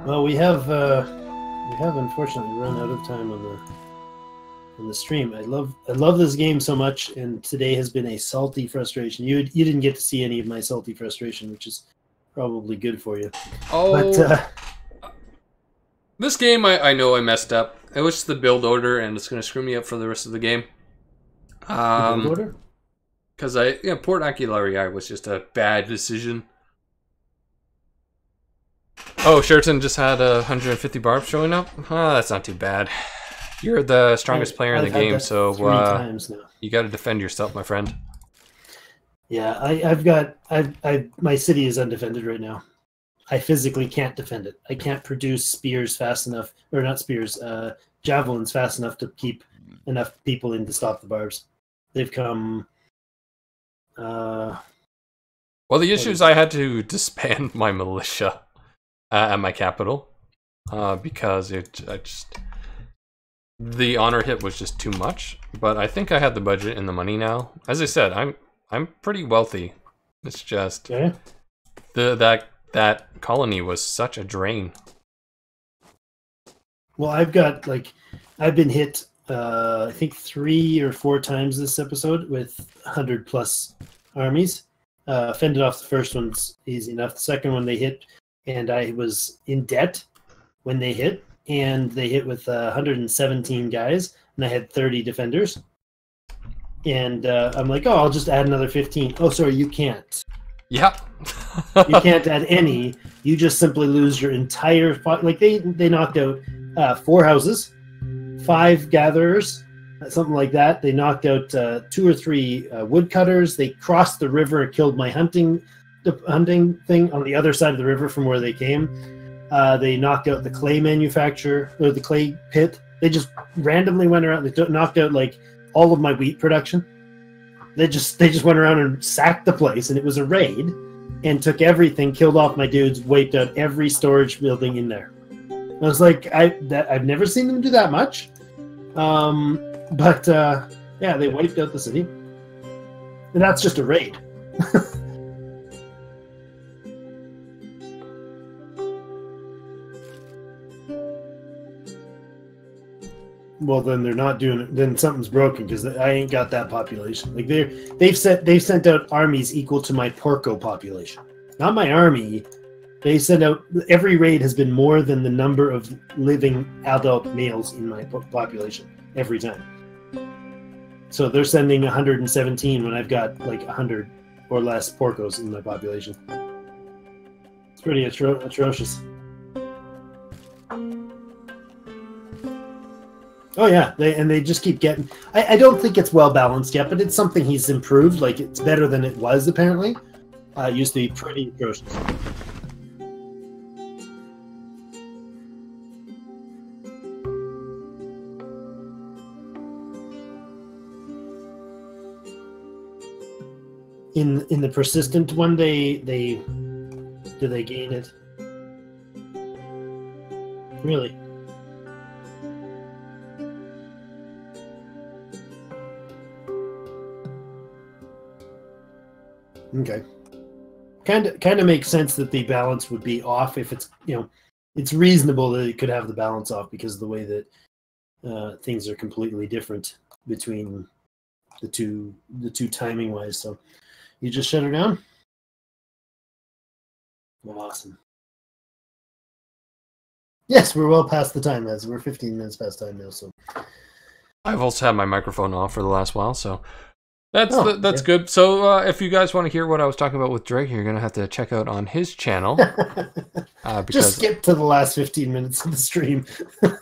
[SPEAKER 3] Well, we have unfortunately run out of time on the stream. I love this game so much, and today has been a salty frustration. You didn't get to see any of my salty frustration, which is probably good for you.
[SPEAKER 1] Oh,
[SPEAKER 3] but,
[SPEAKER 1] this game I know I messed up. It was the build order, and it's gonna screw me up for the rest of the game.
[SPEAKER 3] build order?
[SPEAKER 1] Because Port Acularii was just a bad decision. Oh, Sheraton just had 150 barbs showing up. That's not too bad. You're the strongest player in the game, so
[SPEAKER 3] 3 times now.
[SPEAKER 1] you got to defend yourself, my friend.
[SPEAKER 3] Yeah, my city is undefended right now. I physically can't defend it. I can't produce spears fast enough, or not spears, javelins fast enough to keep enough people in to stop the barbs. They've come.
[SPEAKER 1] Well, the issue is I had to disband my militia at my capital because the honor hit was just too much. But I think I had the budget and the money now. As I said, I'm pretty wealthy. It's just that colony was such a drain.
[SPEAKER 3] Well, I've been hit I think 3 or 4 times this episode with 100+ armies. Fended off the first one's easy enough. The second one they hit, and I was in debt when they hit, and they hit with 117 guys, and I had 30 defenders. And I'm like, oh, I'll just add another 15. Oh, sorry, you can't.
[SPEAKER 1] Yep.
[SPEAKER 3] You can't add any. You just simply lose your entire... Like, they knocked out 4 houses, 5 gatherers, something like that. They knocked out 2 or 3 woodcutters. They crossed the river and killed my hunting thing on the other side of the river from where they came. They knocked out the clay manufacturer, or the clay pit. They just randomly went around. They knocked out like all of my wheat production. They just went around and sacked the place, and it was a raid, and took everything, killed off my dudes, wiped out every storage building in there. I was like, I've never seen them do that much, but yeah, they wiped out the city, and that's just a raid. Well, then they're not doing it. Then something's broken because I ain't got that population. Like they've sent out armies equal to my Porco population, not my army. They sent out, every raid has been more than the number of living adult males in my population every time. So they're sending 117 when I've got like 100 or less Porcos in my population. It's pretty atrocious. Oh yeah, they just keep getting. I don't think it's well balanced yet, but it's something he's improved. Like it's better than it was apparently. It used to be pretty atrocious. In the persistent one, do they gain it? Really? Okay. Kind of makes sense that the balance would be off if it's, it's reasonable that it could have the balance off because of the way that things are completely different between the two timing wise. So you just shut her down? Awesome. Yes, we're well past the time, as we're 15 minutes past time now. So
[SPEAKER 1] I've also had my microphone off for the last while, so that's good. So if you guys want to hear what I was talking about with Drake, you're gonna have to check out on his channel. Because,
[SPEAKER 3] just skip to the last 15 minutes of the stream.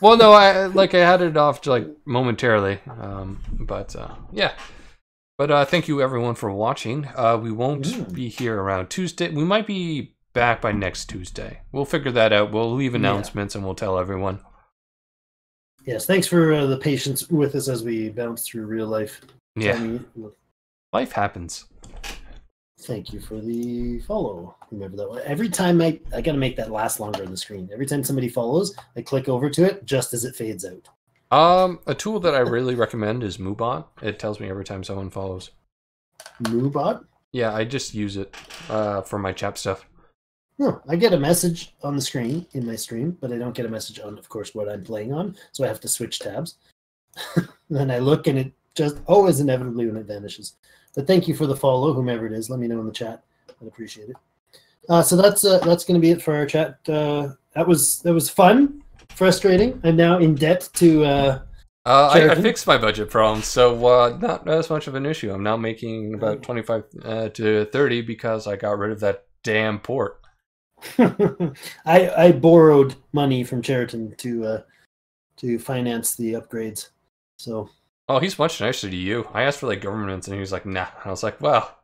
[SPEAKER 1] Well, no, I had it off momentarily, yeah. But thank you everyone for watching. We won't be here around Tuesday. We might be back by next Tuesday. We'll figure that out. We'll leave announcements and we'll tell everyone.
[SPEAKER 3] Yes, thanks for the patience with us as we bounce through real life.
[SPEAKER 1] Yeah, life happens.
[SPEAKER 3] Thank you for the follow. Remember that one. Every time I got to make that last longer on the screen. Every time somebody follows, I click over to it just as it fades out.
[SPEAKER 1] A tool that I really recommend is Moobot. It tells me every time someone follows.
[SPEAKER 3] Moobot?
[SPEAKER 1] Yeah, I just use it for my chat stuff.
[SPEAKER 3] No, I get a message on the screen in my stream, but I don't get a message on, of course, what I'm playing on. So I have to switch tabs. Then I look and it just always inevitably when it vanishes. But thank you for the follow, whomever it is. Let me know in the chat. I'd appreciate it. So that's going to be it for our chat. That was fun, frustrating. I'm now in debt to.
[SPEAKER 1] I fixed my budget problem, so not as much of an issue. I'm now making about 25 to 30 because I got rid of that damn port.
[SPEAKER 3] I borrowed money from Cheriton to finance the upgrades. So.
[SPEAKER 1] Oh, he's much nicer to you. I asked for governments, and he was like, "Nah." I was like, "Well,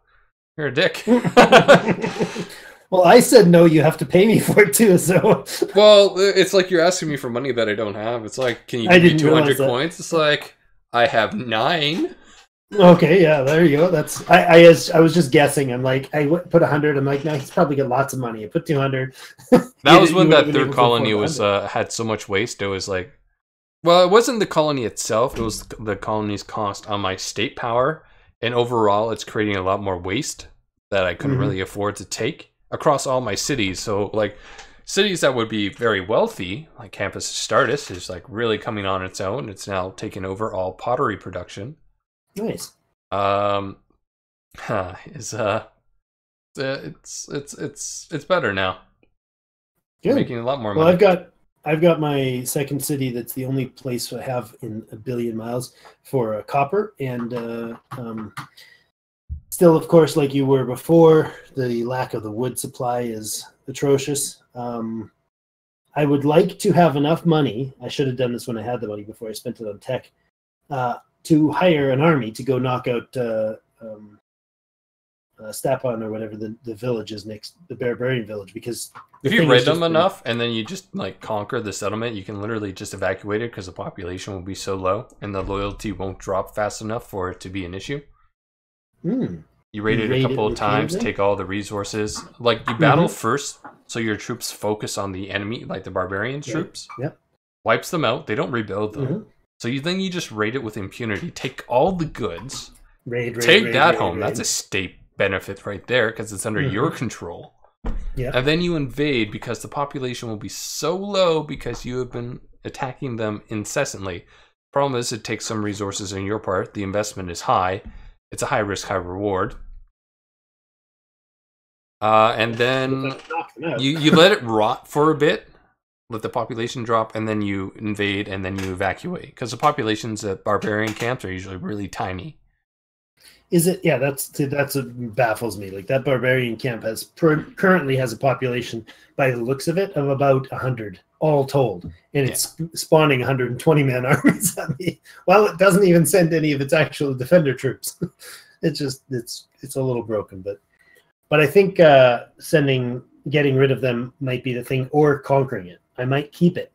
[SPEAKER 1] you're a dick."
[SPEAKER 3] Well, I said no. You have to pay me for it too. So.
[SPEAKER 1] Well, it's like you're asking me for money that I don't have. It's like, can you give me 200 coins? It's like I have 9.
[SPEAKER 3] Okay, yeah, there you go. That's I was just guessing. I'm like, I put 100. I'm like, no, he's probably got lots of money. I put 200.
[SPEAKER 1] That was when that third colony was had so much waste. It was like. Well, it wasn't the colony itself. It was the colony's cost on my state power. And overall, it's creating a lot more waste that I couldn't really afford to take across all my cities. So, cities that would be very wealthy, like Campus Astartes, is, really coming on its own. It's now taken over all pottery production.
[SPEAKER 3] Nice.
[SPEAKER 1] It's better now.
[SPEAKER 3] Good.
[SPEAKER 1] Making a lot more money.
[SPEAKER 3] Well, I've got my second city that's the only place I have in a billion miles for copper, and still, of course, like you were before, the lack of the wood supply is atrocious. I would like to have enough money. I should have done this when I had the money before I spent it on tech, to hire an army to go knock out Stapon or whatever the village is next, the barbarian village, because
[SPEAKER 2] if you raid them enough and then you just like conquer the settlement, you can literally just evacuate it because the population will be so low and the loyalty won't drop fast enough for it to be an issue. You raid it a couple of times, take all the resources. Like you battle first, so your troops focus on the enemy, like the barbarians' troops.
[SPEAKER 3] Yep.
[SPEAKER 2] Wipes them out. They don't rebuild them. So then you just raid it with impunity. Take all the goods. Take that home. That's a state benefit right there because it's under your control.
[SPEAKER 3] Yeah.
[SPEAKER 2] And then you invade because the population will be so low because you have been attacking them incessantly. Problem is, it takes some resources on your part. The investment is high. It's a high risk, high reward. And then you let it rot for a bit. Let the population drop, and then you invade, and then you evacuate. Because the populations at barbarian camps are usually really tiny.
[SPEAKER 3] Is it? Yeah, that's what baffles me. Like that barbarian camp currently has a population, by the looks of it, of about 100 all told, and it's spawning 120-man armies at me. Well, it doesn't even send any of its actual defender troops. It's a little broken, but I think getting rid of them might be the thing, or conquering it. I might keep it.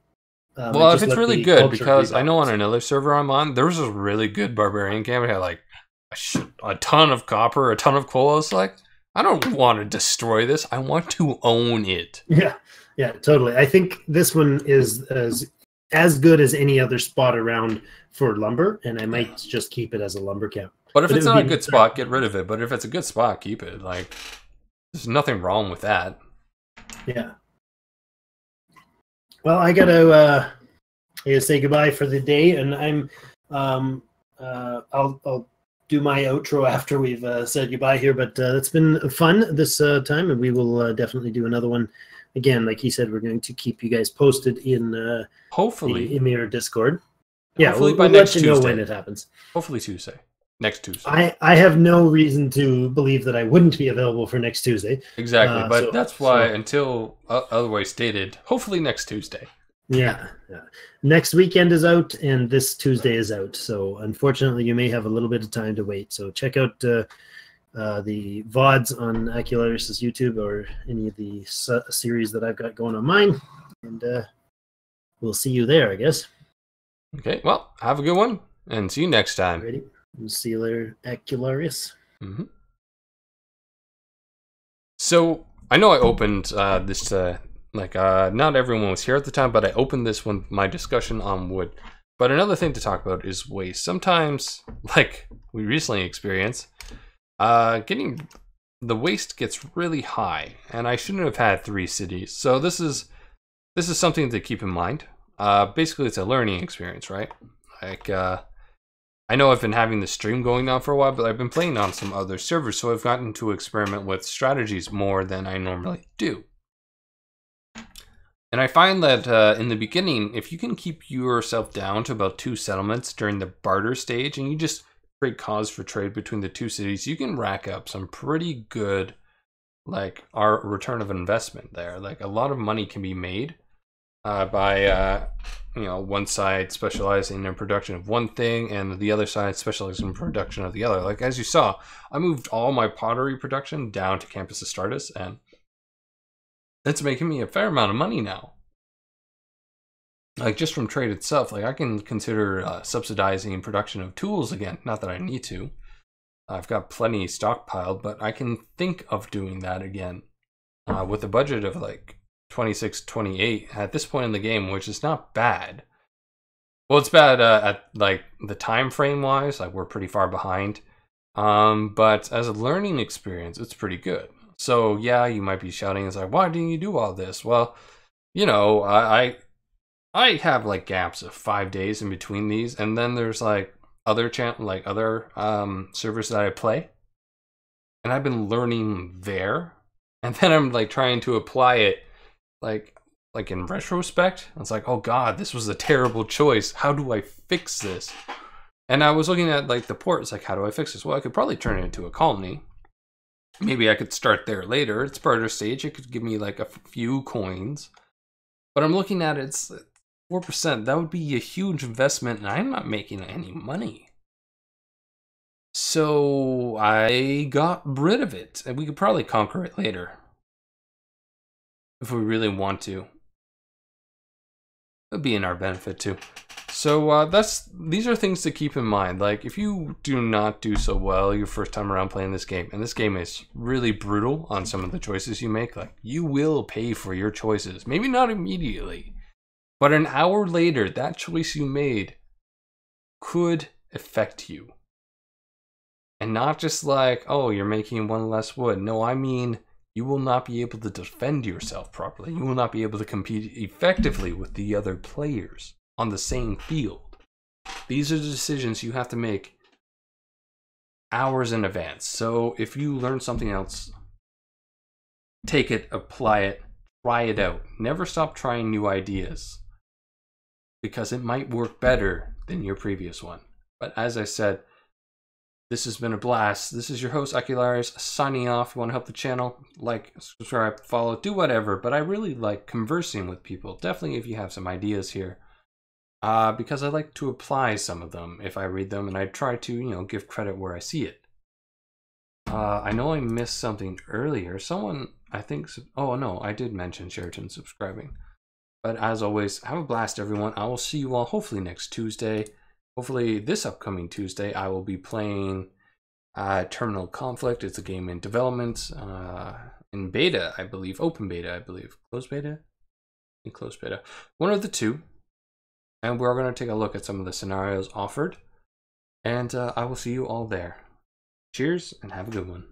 [SPEAKER 2] Well, if it's really good, because I know on another server I'm on, there was a really good barbarian camp. It had like a ton of copper, a ton of coal. I was like, I don't want to destroy this. I want to own it.
[SPEAKER 3] Yeah, totally. I think this one is as good as any other spot around for lumber, and I might just keep it as a lumber camp.
[SPEAKER 2] But if it's not a good spot, get rid of it. But if it's a good spot, keep it. Like, there's nothing wrong with that.
[SPEAKER 3] Yeah. Well, I gotta say goodbye for the day, and I'll do my outro after we've said goodbye here. But it's been fun this time, and we will definitely do another one again. Like he said, we're going to keep you guys posted in
[SPEAKER 2] hopefully
[SPEAKER 3] the Ymir Discord. Yeah,
[SPEAKER 2] hopefully
[SPEAKER 3] we'll
[SPEAKER 2] next
[SPEAKER 3] let you know
[SPEAKER 2] Tuesday.
[SPEAKER 3] when it happens.
[SPEAKER 2] Hopefully Tuesday. Next Tuesday.
[SPEAKER 3] I have no reason to believe that I wouldn't be available for next Tuesday.
[SPEAKER 2] Exactly, but that's why, until otherwise stated, hopefully next Tuesday.
[SPEAKER 3] Yeah. Next weekend is out, and this Tuesday is out. So unfortunately, you may have a little bit of time to wait. So check out the VODs on Acularius' YouTube or any of the series that I've got going on mine. And we'll see you there, I guess.
[SPEAKER 2] Okay, well, have a good one, and see you next time.
[SPEAKER 3] Ready? We'll see you later, Acularius.
[SPEAKER 2] So, I know I opened this, not everyone was here at the time, but I opened this one, my discussion on wood. But another thing to talk about is waste. Sometimes, like we recently experienced, getting the waste gets really high, and I shouldn't have had 3 cities. So this is something to keep in mind. Basically, it's a learning experience, right? Like, I know I've been having the stream going on for a while, but I've been playing on some other servers, so I've gotten to experiment with strategies more than I normally do. And I find that in the beginning, if you can keep yourself down to about 2 settlements during the barter stage, and you just create cause for trade between the 2 cities, you can rack up some pretty good, like, our return of investment there. Like, a lot of money can be made by one side specializing in production of one thing and the other side specializing in production of the other. Like, as you saw, I moved all my pottery production down to Campus Astartes, and it's making me a fair amount of money now. Like, just from trade itself, like, I can consider subsidizing production of tools again. Not that I need to. I've got plenty stockpiled, but I can think of doing that again with a budget of like 26, 28 at this point in the game, which is not bad. Well, it's bad at like the time frame wise, like we're pretty far behind. But as a learning experience, it's pretty good. So yeah, you might be shouting, it's like, why didn't you do all this? Well, you know, I have like gaps of 5 days in between these, and then there's like other servers that I play, and I've been learning there, and then I'm like trying to apply it like in retrospect. It's like, oh god, this was a terrible choice. How do I fix this? And I was looking at like the port. It's like, how do I fix this? Well, I could probably turn it into a colony. Maybe I could start there later. It's barter stage. It could give me like a few coins. But I'm looking at it, it's 4%. That would be a huge investment, and I'm not making any money.
[SPEAKER 1] So I got rid of it, and we could probably conquer it later. If we really want to. It'll be in our benefit too. So these are things to keep in mind. Like, if you do not do so well your first time around playing this game, and this game is really brutal on some of the choices you make, like, you will pay for your choices. Maybe not immediately, but an hour later, that choice you made could affect you. And not just like, oh, you're making one less wood. No, I mean, you will not be able to defend yourself properly. You will not be able to compete effectively with the other players on the same field. These are the decisions you have to make hours in advance. So if you learn something else, take it, apply it, try it out. Never stop trying new ideas, because it might work better than your previous one. But as I said, this has been a blast. This is your host, Acularius, signing off. If you want to help the channel, like, subscribe, follow, do whatever. But I really like conversing with people. Definitely if you have some ideas here. Because I like to apply some of them if I read them. And I try to, you know, give credit where I see it. I know I missed something earlier. Someone, I think... Oh, no, I did mention Sheraton subscribing. But as always, have a blast, everyone. I will see you all hopefully next Tuesday. Hopefully this upcoming Tuesday, I will be playing Terminal Conflict. It's a game in development, in beta, I believe. Open beta, I believe. Closed beta? In closed beta. One of the two. And we're going to take a look at some of the scenarios offered. And I will see you all there. Cheers, and have a good one.